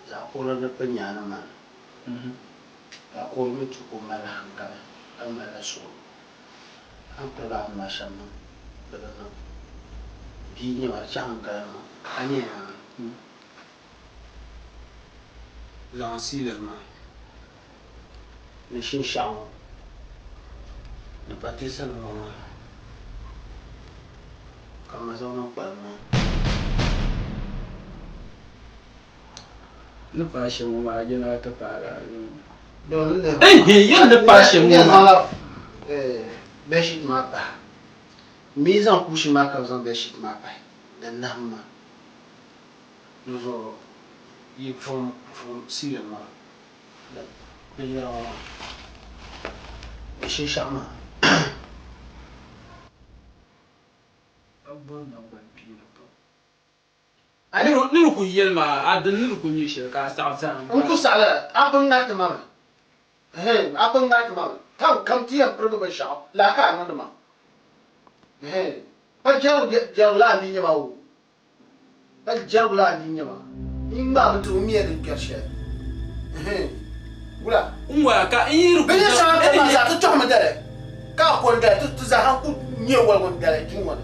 Za ko la penya na ma. Ka ko mi tu ko mala hankala. An mala so. An pala ma shamma. Daga nan. Bi ne ma chan ka ma. Ani na. Lancé le main. Machine shang. Ne parti ça non. Comment ça on parle moi? Ne pas chez moi, je n'ai pas parlé. Donc le. Il ne pas chez moi. Beshit ma pa. Mise en couche ma cause beshit ma pa. De nam. Nous ils font sérieusement. D'ailleurs chez Chama. Ani ni ku yelma adin ni ku ni shirka sa sa. Ku sala abun na ta mama. Abun na ta mama. Kam ti am progo ba sha. La ka nan ma. Pa jaw la ni ma o. Pa jaw la ni ma. Imba bu mi e de kershe. Wala. Umwa ka yiru. Be sa ta ma sa ta to ma dare. Ka ko da tu za ha ku nyewa won dare kin wona.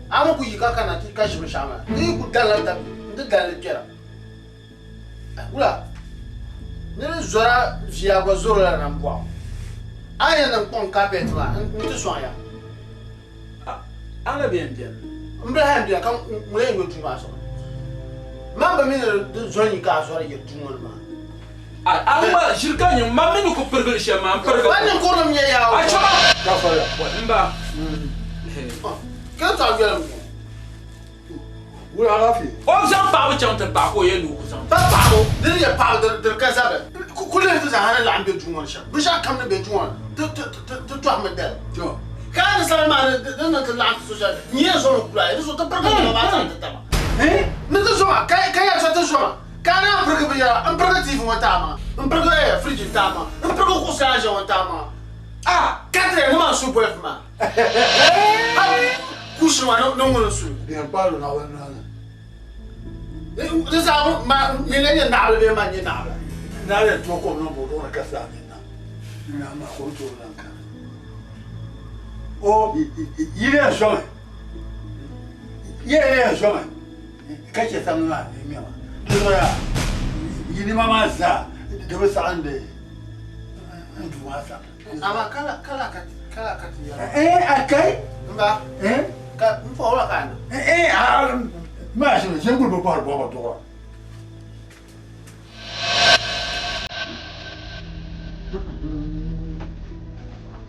Ama ku yi kaka na ti kashi mi shama. Ni ku dala da dala kera. Wala. Ne zora via go zora na mbwa. Aya na kon carpet la, nti so ya. Ala bien bien. Mbe ha bien kan mule ngo tuma so. Mamba mi ne zoni ka zora ye tuma ma. Amma shirka ni mamma ni ku pergal shama pergal. Wannan ko nam ye ya. Ai chama. Ka fara. Mba. Kan ta gele mo. Wala rafi. O zan pa bu chanta pa ko ye lu ku san. Pa pa ko, dire ye pa de ka sabe. Ku le tu za hana la ambe tuma sha. Bu sha kam ne be tuma. Tu ahmed del. Jo. Kan salman de na ta la so sha. Ni zo ku la, zo ta pergal ma ta ta ma. Ne ta zo ka ya so ta zo. Kana pergal bi ya, am pergal ti fu ta ma. Am pergal fridge ta ma. Am pergal ko sa ja ta ma. Quatre ne ma su po ma. Kushwa no ngono su. Bien parlo na wana. Desa ma milenia na le ma ni na. Na le to ko no bo na kasa ni na. Na ma ko to na ka. O ile shome. Ye shome. Ka che san na ni mi ma. Do ya. Yini mama za. De be san de. Ndu wa sa. Ama kala ya. Akai? Mba. Ka mfo la kana. Ma je ngul bo par bo to.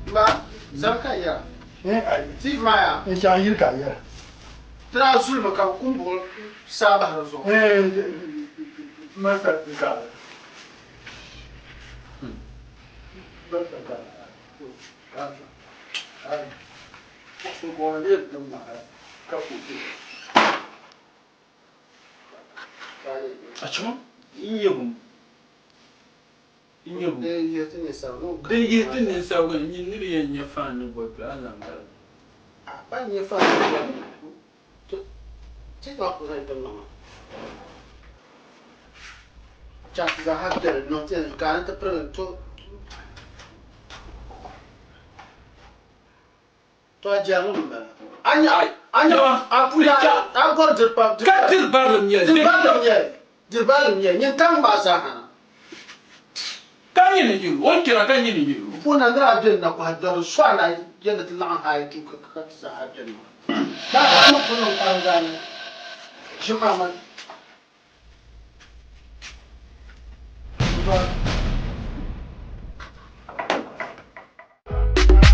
Mba, zarka ya. Ti maya. Ja hier ka ya. Tra sul ma ka kumbo saba razo. Ma sa ka. Ba sa ka. So go on it no ma. Ka fu. Achuma? Inyebum. Yete ni sa no. De yete ni sa wo ni ni ye nya fa no boy plan na ngal. Ba ni fa ya. Ti ba ko sai no. Chat za hatter no te kan ta pronto. To jarum ba. Anya apuya agor de pa. Ka dir barlam ye. Dir barlam ye. Nyen kan ba sa ha. Kan ye ni ju, on kira kan ye ni ju. Puna ndra den na kwa dor swala yenda tlan ha tu ka sa ha den. Da ma ko no kan ga ni. Shima man.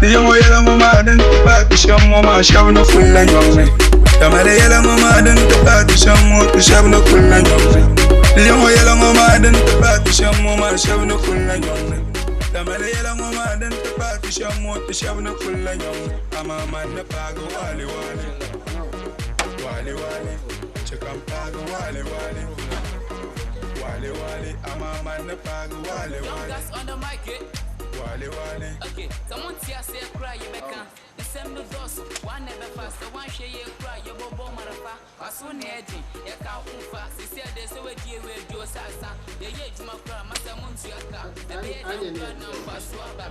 Yamo yela mama den pa ti shamo ma shabno kulla nyomne Tamale yela mama den pa ti shamo ti shabno kulla nyomne Yamo yela mama den pa ti shamo ma shabno kulla nyomne Tamale yela mama den pa ti shamo ti shabno kulla nyomne Ama man na pago wale wale Wale wale chekam pago wale wale Wale wale ama man na pago wale wale Wale wale. Okay, someone see us cry, you make the same dos. One never fast, the one share you cry, you bobo marafa. As soon as you can't fast, they say they say we do a sasa. They yet my cry, Master Munsiaka. The bed and no pass swap.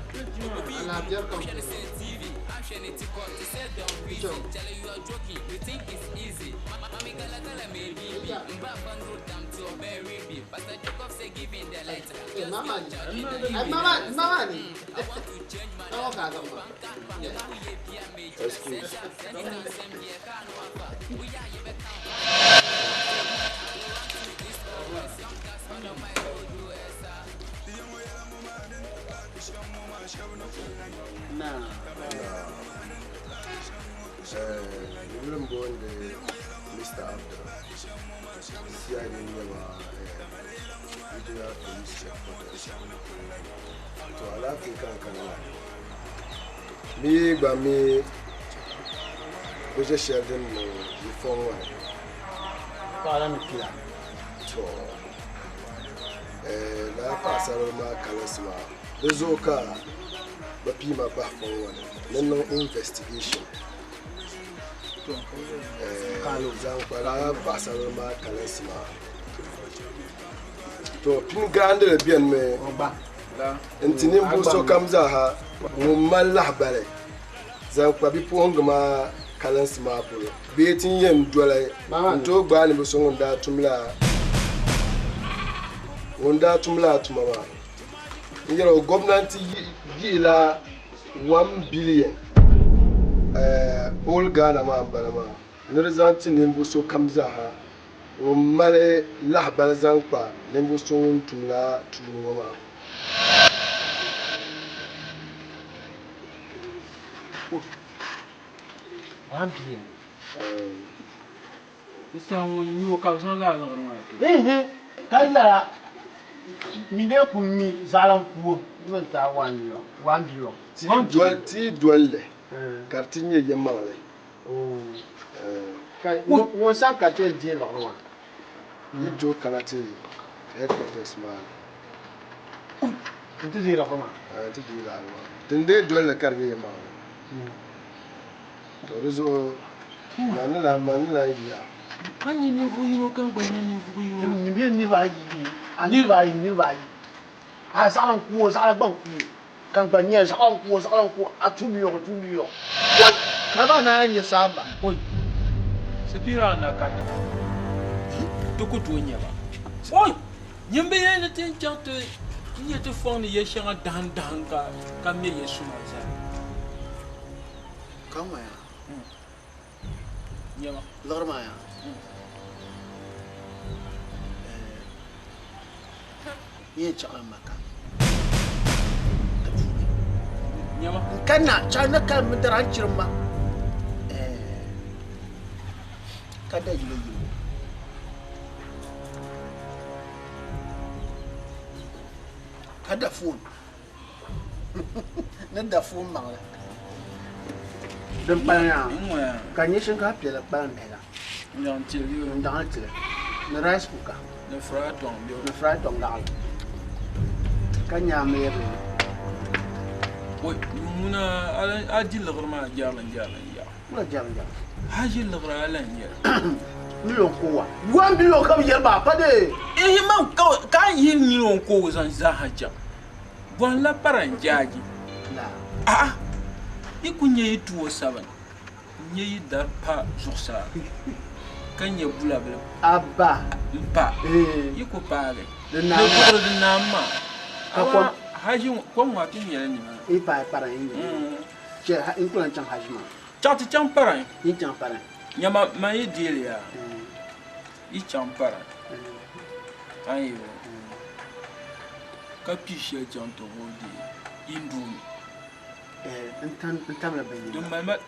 TV. William Bond, Mr. Abdul, CIA regional police headquarters. To allow Kankan, me by me, we just share them the phone one. So, la pasaroma kalasma. There's okay, but Pima back for one. No investigation. Zampara Basarama Kalasma. To Pin Grande bien me. And Tinimbo so comes a Mumala Ballet. Zampabi Pongama Kalasma, Beating Yen Dwelle, to Barnable Song that Tumla. Wanda Tumla to Mama. You know, government Gila 1 billion. All Ghana Banama. Nerizanti Nimbuso Kamzaha, or Male La Balazanpa, Nimbuso Tula to Mama. One billion. This one you walk out on Kala, Mine Pumi, Zalam Pu, you went that 1 billion. Tea dwell, Cartinia Yamale. One sang at a deal or one. You do Kalati, headquarters man. It is here of one. To do that one. Then they dwell the Carrier man. Torizo Manila, Can you know who you can go in? You never. As I was I bump you. Companies was uncle at 2 million. What? Cabana and your samba. Sapira and a cat. Took to Yama. Oi! You may anything to you to phone the Yeshanga Dan come near Yeshua. Come where? Yama. Lormaya. Ye Chalamaka. Kana China can with the ranchuma. Kada you. Kada phone. Not the phone, Mala. The Panya. Can you sing up your bandana? Until you and Dante. The rice cooker. The fried one. The fried on down. Can you maybe? Wait, Muna, I did look at my German. What German? How you look at Alan? You go. 1 billion come here, Papa. Eh, can't you know cause on Zahaja? One la paranjaji. Ah, you couldn't eat 2 or 7. Ye that part, Josa. Can you blab? Abba, you could buy it. The Nama. How you come walking here anymore? If I parent, influence on Hajma. Chatty Champara, you Champara. Yama, my dear, each Champara. I Capisha John to hold the Indum. And Tamla Benny. My mat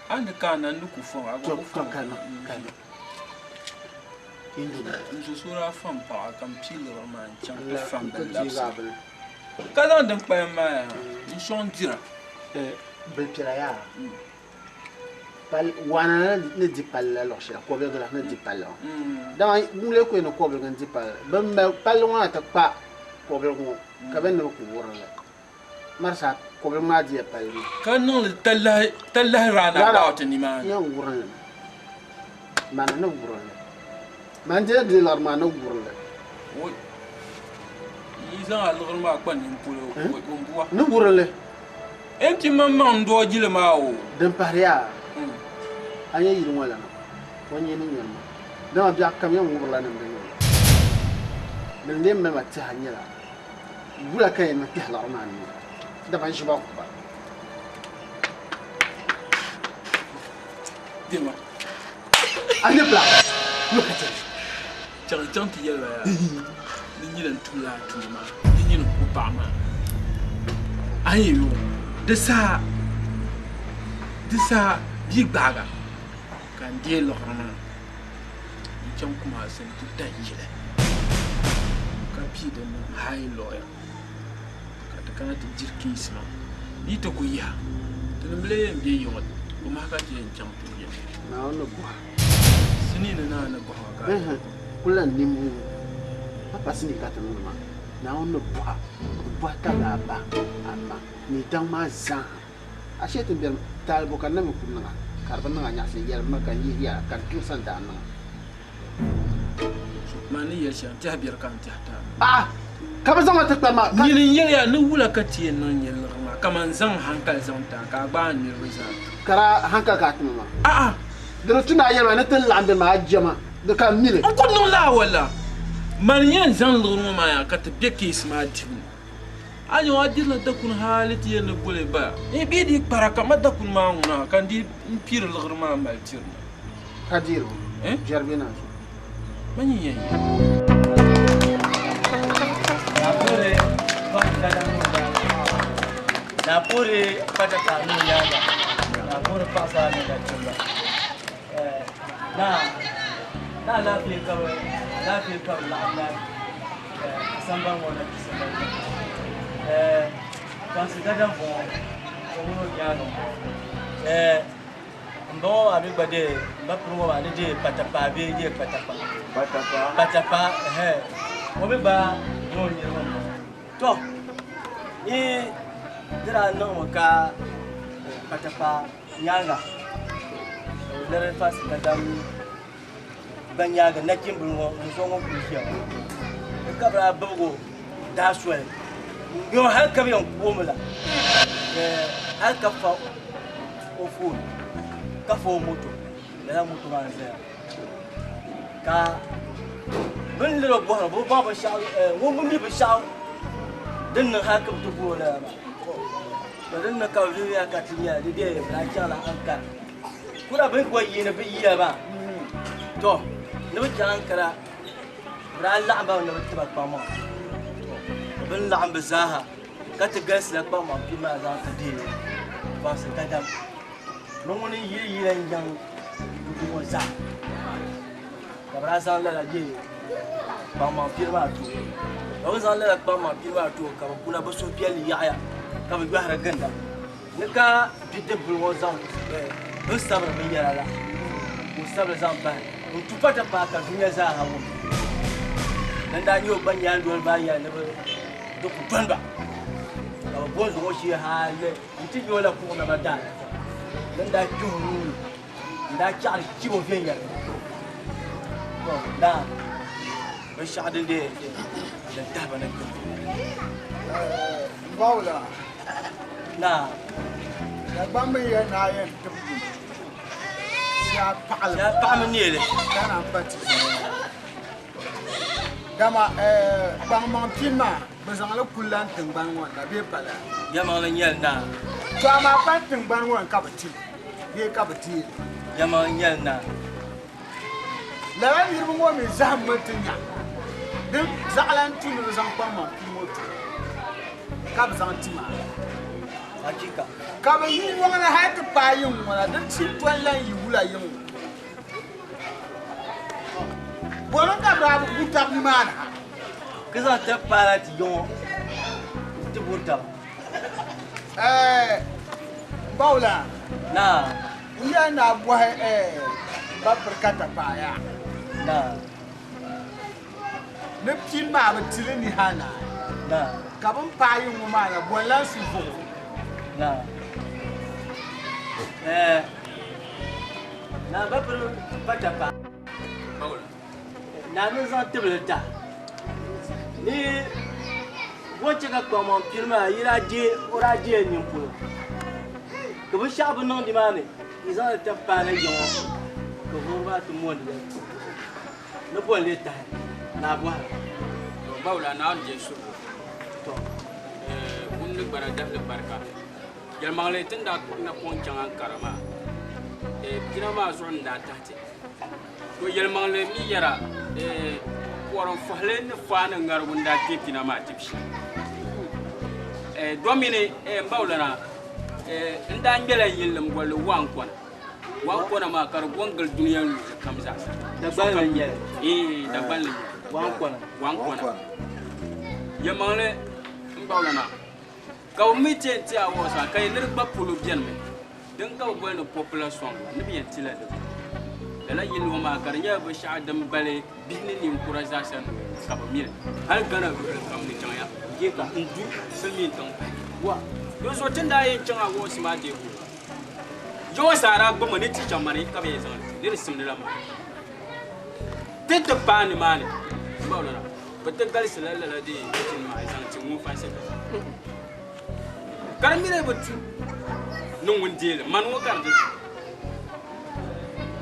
and the can and look for a Sura from Park and Chiller man, Champ from the Kalan them by my Sean Jira. Belpiraya. One need the palace, cover the palo. Now I look in a cover and the palon at a pa, cover Cavendo Kuran. Marsa, cover my dear pal. Can't tell her run out any man. No run. Man, no run. Man, dear dealer, man, no run. He's a little mark when you pull no, Enti mamma ndo jile mawo. Dan pariya. Anya yiri wala na. Wonye ni nyama. Dama biya kam yan wurla nan da yau. Min ne me mata hanyara. Wula kai na ti halar ma ni. Da ban shi ba ku ba. Dima. Anya bla. Lokacin. Chang ti yela ya. Ni nyilan tula tuma. Ni nyilan ku ba ma. Ayo. Desa big baga kan die lorana ni cham kuma sen tu dajile ka pi de mo high lawyer ka ta kana ti jirki isma ni to ku ya to ne mle mbi yot ko ma ka ti cham tu ye na ono bo sini na bo ka kulan nimu papa sini ka tanu ma na ono bo ka la ba amma ni dang ma za ashe tin ber talbo kan nam kunna karban nga nya se yar ma kan yi ya kan tu san da na mani ya sha ta biyar kan ta ka ba zama ta ma ni ya ni wula ka ti non yel ma kaman zan hankal zan ta ka ba ni ruza kara hankal ka tuma ma da tuna yar ma na tan lambe ma jama da kan mile ko non la wala man yan zan luru ma ya ka ta beke isma tin ayo adila da kun haliti yana bole ba e bi di paraka ma da kun ma nguna kan di pir lugr ma maltir kadiro jarbina mani yen na pure pada kanu yaga na pure pasa ni da chumba na la fi ka la sambang wala sambang consider bon ko yaga ndo abi bade ba promo ba de patapa be je patapa o be ba no ni to dira no ka patapa nyanga dere fas kadam banyaga nakin bulwo so ngo kusiya ka bra bugo daswe yo haka biyan komula haka fa ofun ka fo moto da moto ba sai ka bin liro bo ba sha wo mun bi sha din nan haka to bo la ba din nan ka wiya ka tiya da dai ba kya la anka kura bin ko yi na bi yi ba to ne bi kya ankara bra la ba ne bi ba ma bin la am bazaha ka ta gas la ba ma ki ma za ta di ba sa ta dam non ni yi ran yang du mo za ka bra san la la di ba ma ki ma tu ba san la ba ma ki ma tu ka kuna ba so piel ya ya ka ba har ganda ne ka di de bu mo za un sabre mi ya la un sabre za ba un tu pa ta pa ka dunya za ha wo dan da yo ban ya ndo ba ya ne ba do ku tanda ka bo zo shi ha le nti yo la ku na ba da dan da ju da cha ki bo fen ya da ba sha de da ba na ku Baula na ya ba mi ya na ya ya pa ni le kana pati dama bang mang pima bazang la kulan teng ban wan na be pala ya ma la nyel na to ma pan teng ban wan ka bati be ka bati ya ma nyel na la ni mo mo mi zam matinya din zalan tunu zang pa ma pimo ka bazang tima hakika ka ba yi wona ha ta pa yin wala din ci tolan yi wula yin bonon ka bra buta ni mana kaza ta para ti yon ti buta Baula na iya na bwa ba perkata pa ya na ne pin ma ba tili ni hana na ka ban pa yin mu mana bolan su fo na na ba per pata pa na me zan tebele ta ni woche ka kwa mo pirma ira je ora je ni mpulo que vous chabez non demandé. Ils ont été parlé que vous va tout le monde. Ne pas l'état. Na boire. Baula na je su. To. Unni barada le barka. Yalmale tinda na ponchang karama. Kina ma son da tati. To yalmale mi yara waron fahlen fana ngarunda kina ma tipshi. Domine baula na nda ngela yillam gol wankona ma kar gongal duniya kamza. Da balan yel. Da balan. Wankona. Yamale mbaulana. Ka umite ti awosa kay ner ba pulu bien me. Den ka bo no population ne bien ti la de. La yilu ma kar nya ba sha dam bale binin encourageation ka ba mire. Hal gana kam ni tanya. Ge ka ndu selmi tan. Wa. Yo so tinda yin cin awosi ma de ku. Jo sara ba mani ti chamani ka be zan. Ni simdala ma. Tete pani mane. Baulana. Betul kali selalu ada di cuma isang cuma fase. Kalau mira betul, nunggu dia, manu kerja.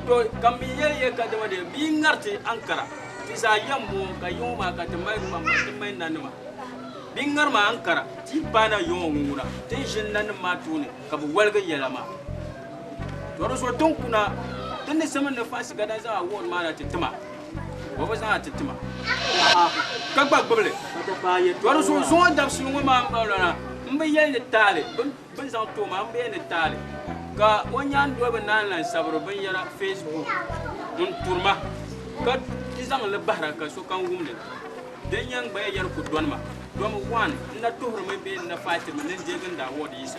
To kami ya kata dia bingar ti Ankara. Ti saya mau kayu mak kata main nanma. Bingar ma Ankara. Ti pana yung ngura. Ti jenan matune. Kabu walga yelama. Terus waktu kuna, tende sama nafas kadang saya award mana ti tema. What na titima ka gba gboble waro so dab sunu ma mbawla mbe yel tale ben za to ma mbe yel tale ka wonyan do be nan lan sabro ben yara Facebook un turma ka izang le bahra ka so kan gumde den yang baye yar ku donma dom wan na tohro me be na fatima nen jegen da wodi isa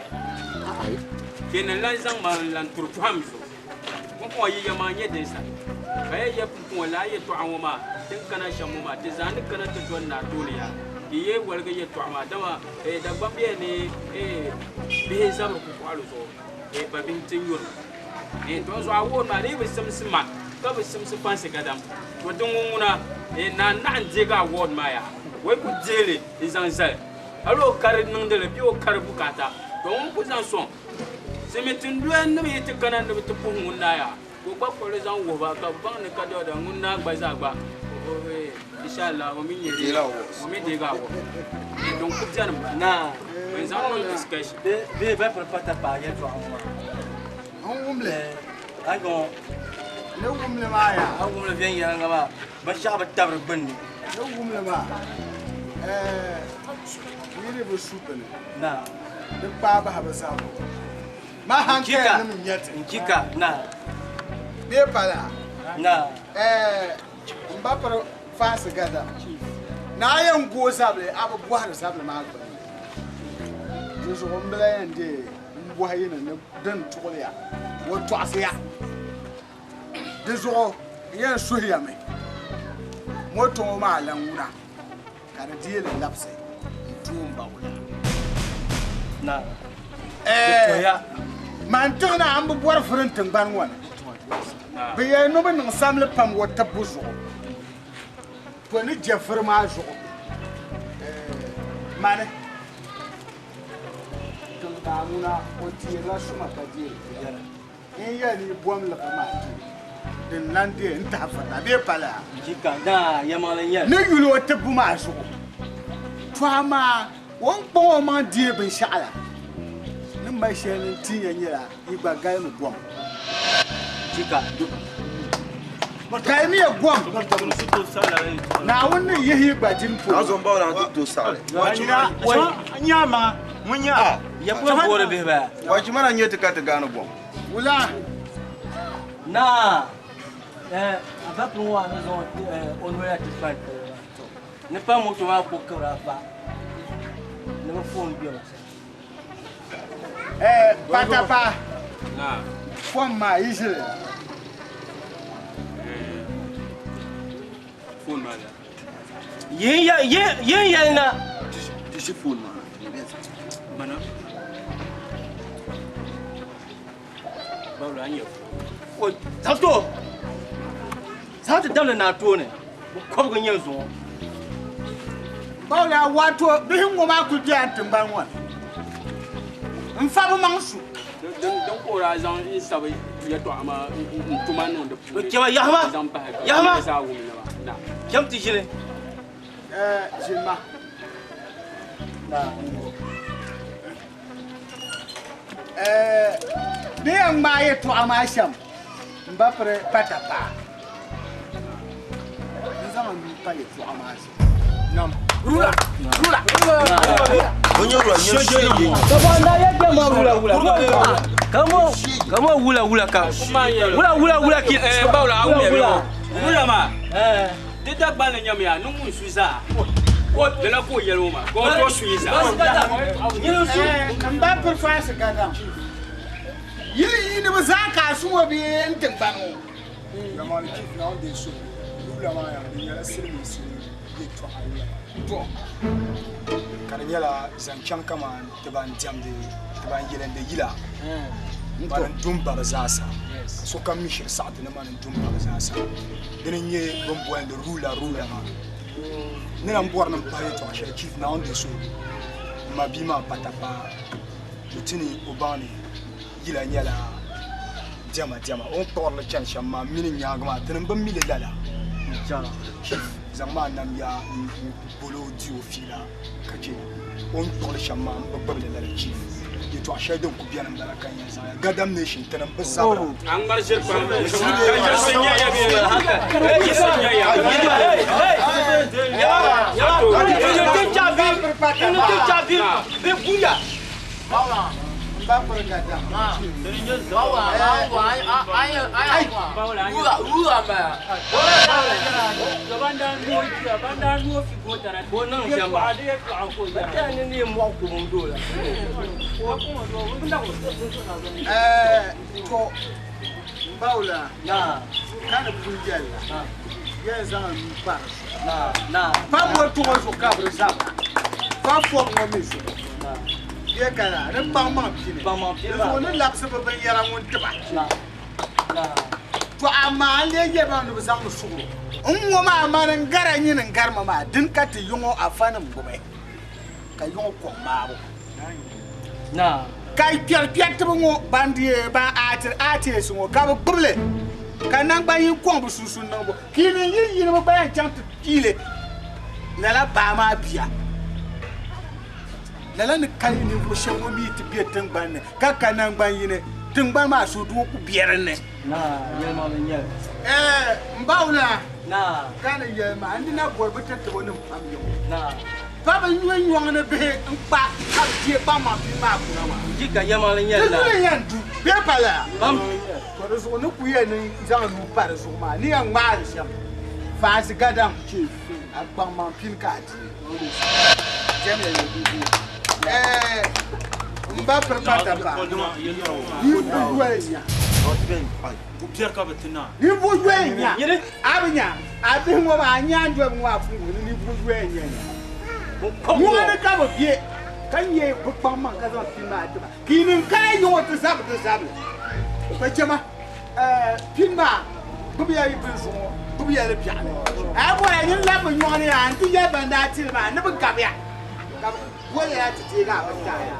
kenen lan zang ma lan tur famso ko yi yama nye desa baye ya ko la ye to awoma tin kana shamuma te zani kana to don na doliya iye walga ye to ama dama da bambe ne be zabru ko alu so ba bin tin yor to so awo ma re be simsima ka be simsi fanse gadam to dunguna na anje ga word maya we ku jele izan sai alo kar nangdele bi o kar bukata to on ku zan so semetin duan ne te kana ne te pungunna ya go ba ko le zan wo ba ka ban ne ka do da ngunna gba za gba inshallah o mi yiri o mi de ga wo donc ku jan na ben zan no discussion be ba pata pa ya to on umle ago ne umle ma ya umle bien ya ngaba ba sha ba tabar banni ne umle ma yiri bu supene na de pa ba ba sa ma hanke ne min yete nkika na be pala na mbaparo fase gada na yan go sable abu buhar sable ma gba ni so mbele yande buhar yana ne dan toliya wo to asiya de so yan suhiya me moto ma languna kada diele lapse tumba wala na man tuna an bu buwar furin tingban wani bi ya no bin samle pam wata buzo to ni jefir ma zo mane tun da muna o ti la suma ka di yara in ya ni bom la ma din nan de in ta fata be pala jika da ya malan ya ni yulo wata bu ma zo to ama won bo ma di bin sha'ala mai shenin tinya nyira igba gai mu gwam jika gai mi gwam na wannan yihi gbajin po azon ba na to sale wajina nyama munya ya ko bore be ba wajima na nyete ka ta gano gwam wula na avec nous à maison on va être pas ne pas moto va pour que rafa ne me font bien patapa na forma isle phone mala yen na tishi phone mana baula anya o tato sa ta damna na to ne ko ga yin zo baula wato bihin goma ku ji antin ban wan in fa bu mansu don kora zan sabai ya to ama tuma non da kewa yahma yahma sa wu na kem ti jile Jilma. Ni yang mai tu amasham. Mbapre patapa. Nzama mpale tu amasham. Nam. Rula. Onyora nyoshi. Kabanda ya jama rula. Kamo wula ka. Wula ki baula au me rula ma dida bana nyame ya numu suiza ko de la ko yelo ma ko to suiza Kamba performance kada. Yili ni bazaka suwa bi entin banu. Gamani chief na on de so. Rula ma ya ni ya sirmi ye to ayi. To. Kana yala zanchan kama taban jamde taban yelende yila. Baran dumba bazasa. So kam mishir sa'at na man dumba bazasa. Dinin ye bombo and rula ma. Nina mbwar na mpaye to ashe chief na on de so. Mabima patapa. Mutini obani yila nyala jama on torle chan shamma mini nyagma tin ban mile lala jala zama nam ya bolo dio fila kaje on torle shamma babbe lala chief ye to ashe don ku biyan dala kan ya saya gadam nation tin ban sabra an bar shir pa kan ya sanya ya bi haka ya sanya ya Mbapre kada. Baula na kana kunjala ya zama mpara na papo to zo kabro zaba papo ngomizo ye kana ne bama pile so ne lapse ba ban yara won tiba to amma le ye ba no zam suguro unwo ma manan garanyi nan garma ma din ka ti yungo afanin gobe ka yungo ko mabo na kai pier to ngo bandi ba atir so ngo ka buble ka nan ba yin ko bu susun nan bo kini yin ba ba yan chant kile la ba ma bia lala ni kai ni ko shango mi ti biya tangban ne ka kanan ban yine tangban ma so du ku biyar ne na yelma men yel mbawla na kana yelma andi na gorba tatta woni am yo na baba nyuwan yuwan ne be npa ka tie ba ma fi ma ku na ma jika yelma men yel la ni yan du be pala bam ko so no ku ye ni zan nu par so ma ni an ma sham fa si gadam chi akpan ma pin ka ti jeme yo mba prepara pa ku pier ka betina ni bujuenya abinya abinwo ba anya ndwe mu afungu ni bujuenya mu ana ka bo bie kan ye bukpa man ka zo pinma atuba kinin kai yo to sabu ko chema pinma bubi ya ibin so bubi ya le piane abora ni la bo nyone ya anti ya banda tilma ne bu kabya wala ya titi ga banta ya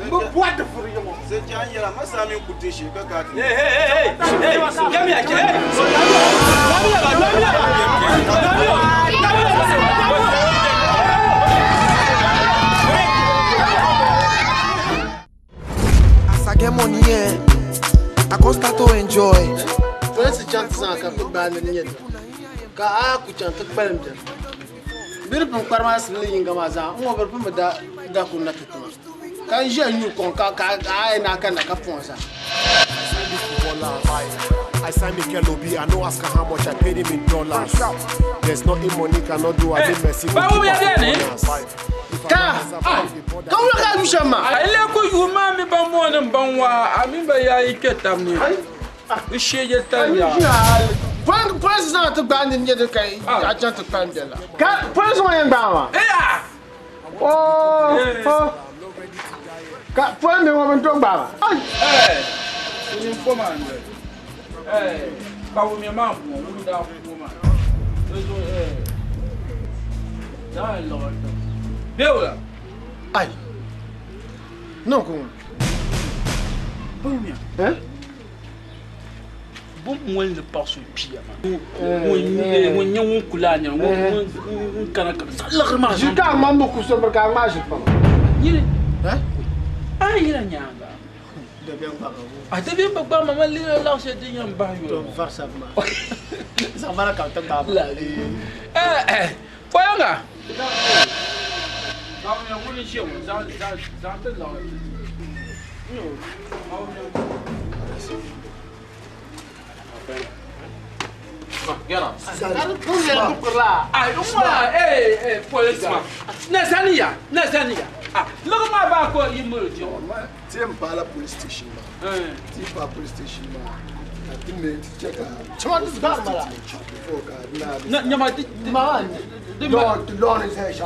mbu boîte furu yomo sai ji an yara masa min kutte shi ka ka kemi ya ke as I get money I can start to enjoy first chance na ka ba na nyet ka a ku chanta kpalam jan bir pun kparma sin yin ga maza mo bar pun da kun na tutu kan je nyu kon ka ai na kan na ka fonsa I signed Mikel Obi. I know ask her how much I paid him in dollars. There's nothing money cannot do. I did Messi. Ba wo me dey ni? Ka wala ka du shama. Ile ko yuma mi ba mo nan ban wa amin ba yayi ketam ni. Isheje tan ya. President to ban ni de kai a chanta pandela. Ka president yan ba wa. Oh. Ka president wo man to ba. Ni foma ande. Ba wo me ma mo lu da foma. Eso da lord. Deula. Ai. Não com. Bumia. Hein? Bum moi le passe au pied. Moi nyon kulanya, moi kana largement. Je t'ai mambo ku so barka ma je pas. Yiri. Hein? Ah yira nyanga. De bien pas. Ah de bien pas maman li la c'est de yamba yo. Faire ça ma. Ça va la quand ta la. Foyanga. Dans le monde chez moi, ça te là. police station. Police station.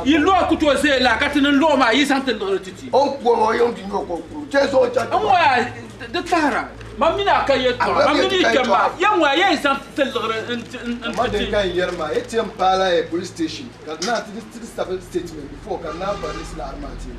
Il l'a coûté là, quand il l'a ma il sentait le titi. On peut y de Tara. Mamina Kayeto, Mamini Kamba, young way, something police station. Got not this statement before can now for this armati.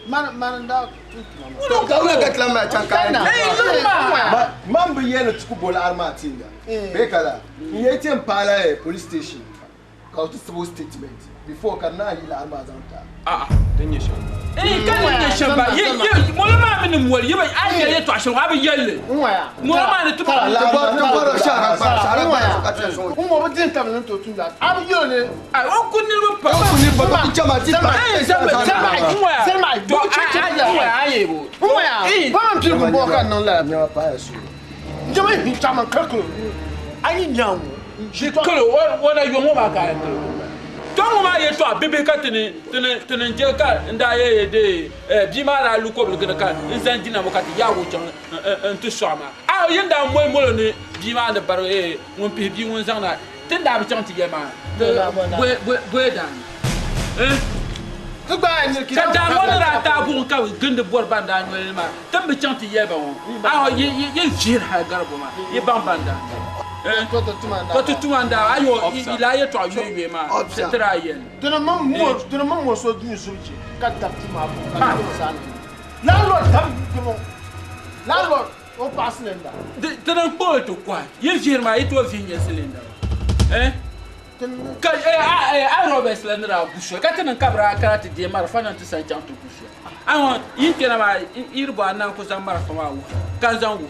Man da no ka wala gatla ma chankana man bi yana tuku bola armatinga be kala yete mpala police station ka to civil statement before kana ila armazanta denye shan kan denye shan ba ye mo la ma min mo ye ba aje ye to ashan wa ba yelle mo la ma ne to la ba shara ba mo ba din tam nan to tun da ab yo ne ai o kun ni ba o kun ni ba chama ti ba selma do aye bo ba am ti ko bo kan nan la nyama pa ya su jama hi chama kaklo ani nyawo je kolo wona yo mo ba ka Don't my to a baby cat in Jelka and I de Bimara Luko Ganakan, and Zantina Mokati Yawu and to Shama. I'll end down more Molony, Bima the Barre, one Pibi one Zana, 10 Dabby Yama, where done. Goodbye, Tabu with Gunda Borbanda and Wilma, don't be chanty Yabon. Oh, you cheer her Garboma, you bambanda. But to Tumanda, I will lie to you, ma. To the mum was so new switch. Cut that to my landlord, landlord, or passing them. Didn't pull it to quiet. You hear my 12 finger cylinder. Eh? I Robert Slender of Bush, Captain and Cabra, Karate, the Marfana to St. John to Bush. I want you can have Irba now because I'm Marfama, Kazan.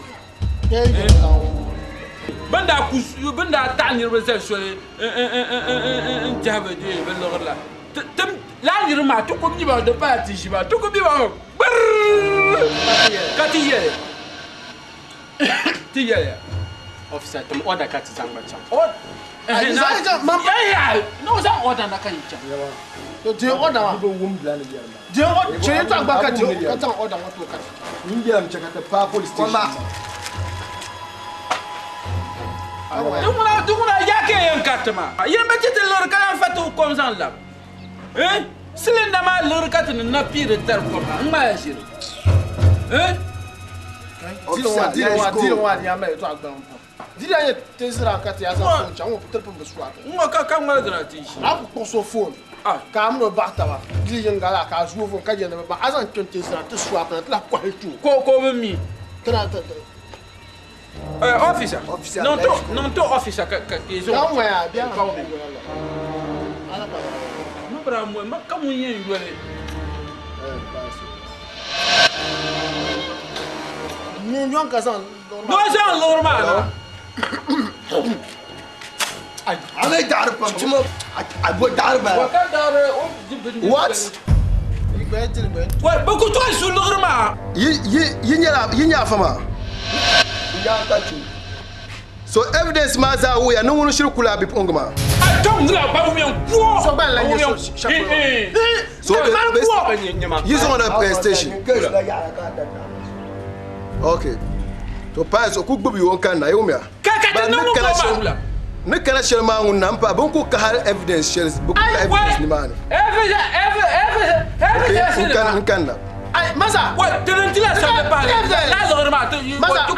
Banda you banda tani reserve Javadi Belorla. Land Roma took me about the party, she took me about Katia. Tia officer, order cat is what? No, that order Nakacha. Do you order womb land? Do you want to talk back at you? Order what look at Indian check at the police station. Dunguna yake yankatama. Yin bace da lorka fatu komsan lab. Silinda ma lorka tin na pire tar koma. Ma yashir. Dilwa ya mai to agban. Dila ye tesira kati ya sa foncha on peut pas beswa. Ngo ka ngala gratish. Apu poso phone. Ka amno bartaba. Dili ngala ka zuo phone ka jena ba azan tesira to swap la kwa tu. Ko mi. Officer. Non to officer ils ont. Non ouais, bien. Non bra moi, ma comme yen yole. Nous kazan. Non ça normal. Allez darpa, tu me I go darpa. What? Ouais, beaucoup toi sur normal. Yinya fama. So evidence ma za wo ya no wono shiri kula bi pongma. Atom la ba mi nko. So ba la nye so use on the PlayStation. Okay. To pa so ku gbobi won kan na yo me a. Kaka no mo ba. Ne kana shel ma ngun na mpa bon ko ka har evidence shel bu ka evidence ni ma ni. Evidence. Kan na. Ay, Masa. Ouais, tu ne dis pas ça de parler. Là, je remarque. Masa, tu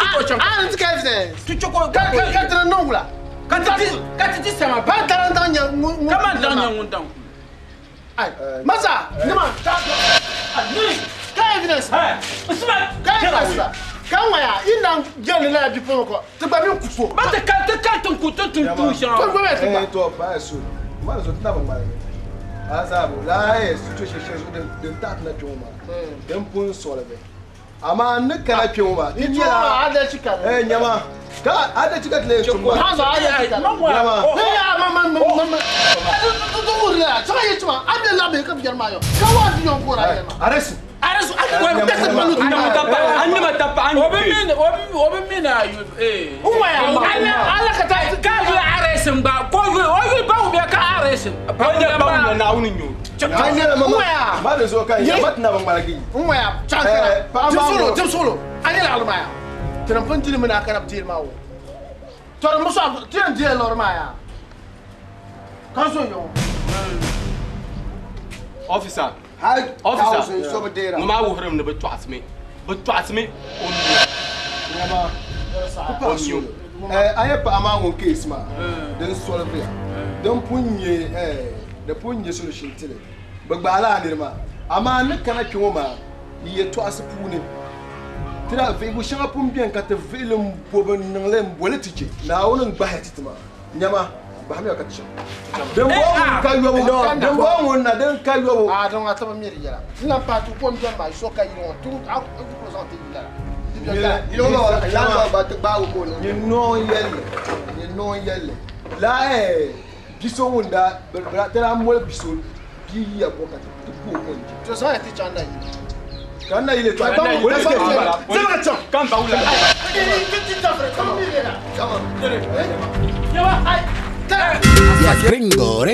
qu'est evidence? Tu choco. Quand non là. Quand tu dis ça m'a pas dans comment dans mon temps. Ay, Masa, non. Quelle évidence? Quelle évidence? Quand on a une gueule là du pont quoi. Tu pas bien couteau. Mais quand ton couteau tu touches. Toi pas sûr. Moi je t'ai pas mal. Azabo la situation de tap na choma. Dem pon solve. Ama ne kana choma. Ni ya ada chika. Nyama. Ka ada chika le choma. Haza ada chika. Nyama. Mama. Tu la. Tu vas y choma. Ada la be ka biarma yo. Ka wa di yon kora ya ma. Arrête. Officer. Officer, so dera. Mama wo hram ne betwas me. Betwas me on you. Aye pa ama won case ma. Den solve ya. Den punye the punye solution tele. Bagbala ni ma. Ama ne kana two ma. Ye to asepu ne. Tira ve go shanga pum bien ka te velum boben nglem boletiche. Na wonon ba hetitima. Nyama ba mi akatisha. Den bo ka yo no. Den bo won na den ka yo. Ah donc ataba mi yala. N'a pas tout comme bien ma so ka yo tout a présenter yala. Il on la ba ko no. You know yelle. La biso wonda tera mo biso bi ya ko ka ko ko. Tu sens être chanda yi. Kana ile to ba wo le ke ba. C'est ma chance. Kan ba wula. Petit afre comme mi là. Come on. Yawa ai. Yes, Ringo,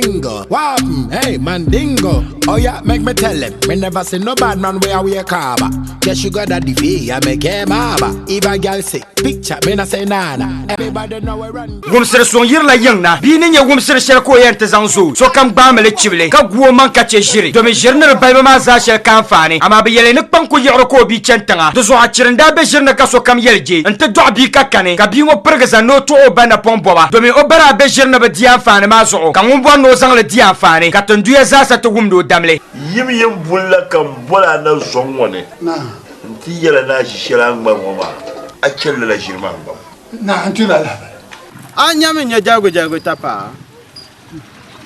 hey, Mandingo. Oh yeah, make me tell him. Me never see no bad man where we a carver. Yes, you got that DV, I make him harbor. If a girl say, picture, me not say nada. Everybody know we run. Wumsir son yir la yingna. Bini nye wumsir shel ko yente zanzu. So kam ba mele chibile. Ka guo man ka che jiri. Do me jirne ba ma za shel kan fani. Ama be yele nik pan ko yoro ko bi chentanga. Do so achirnda be jirne ka so kam yelje. Nte do bi ka kane. Ka bi mo pergeza no to obana pomboba. Do me obara be jirne be dia fani ma so. Kan wumbo no zang le dia fani. Ka tonduye za sa to wumdo damle. Yim bulla kam bola na zongone. Na. Nti yela na shishela ngba ngoma. Achelle la jirma ngba. Na antuna la. Anya me nya jago tapa.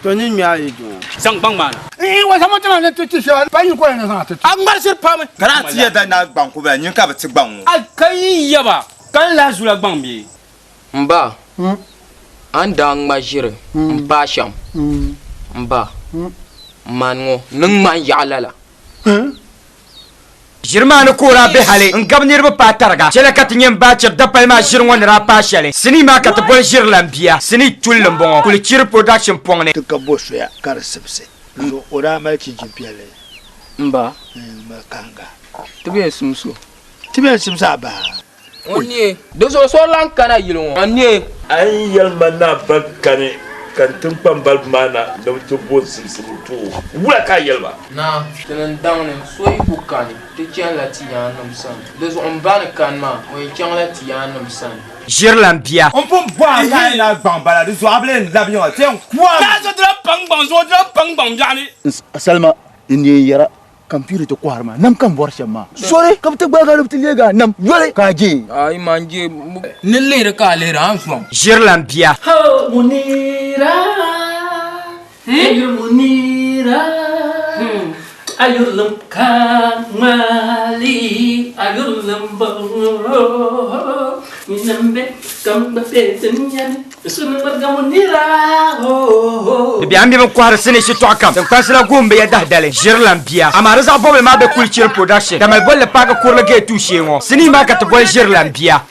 To ni mi ali jo. Sang bang man. Wa sama tana ne tuti sha ba yin ko ne sana tuti. An bar sir pa me. Kana ti ya da na gban ko ba nyin ka ba ti gban wo. Akai yaba. Kan la zula gban bi. Mba. An dang ma jire. Mba sham. Mba. Mango nung man yalala. Jirmanu kura be hale ngam nirba patarga chela kat nyem ba chir dapal ma jirwon ra pa shale sini ma kat bol jirlambia sini tulum bon kul chir production pongne to ka bosu ya kar sebse zo ora ma ci jimpiale mba ma kanga tibe sumso simsa ba onye do so lan kana yilon onye ay yalma na bakane kan tumpan balmana da to boss to wula ka yalba na tenen down so ibukani te tian la tiyanum san do so on ban kan ma o tian la tiyanum san Jirlambia on peut boire la bambala de so able l'avion tiens quoi ka so dra pang bang jani salma inni yara kampiri to kwarma nam kan borshama sore kam te baga lubti lega nam yole kaji ay manje ne lere ka lere an so Jirlambia ho munira munira ayulam kamali ayulam bo minambe kamba petenyan sunu marga munira ho bi ambi ko har sene shi to akam tan kwasila gombe ya dahdale Jirlambia amara za bobe ma be culture production da mal bolle paga kurla ge touché ngo sini ma kat bol Jirlambia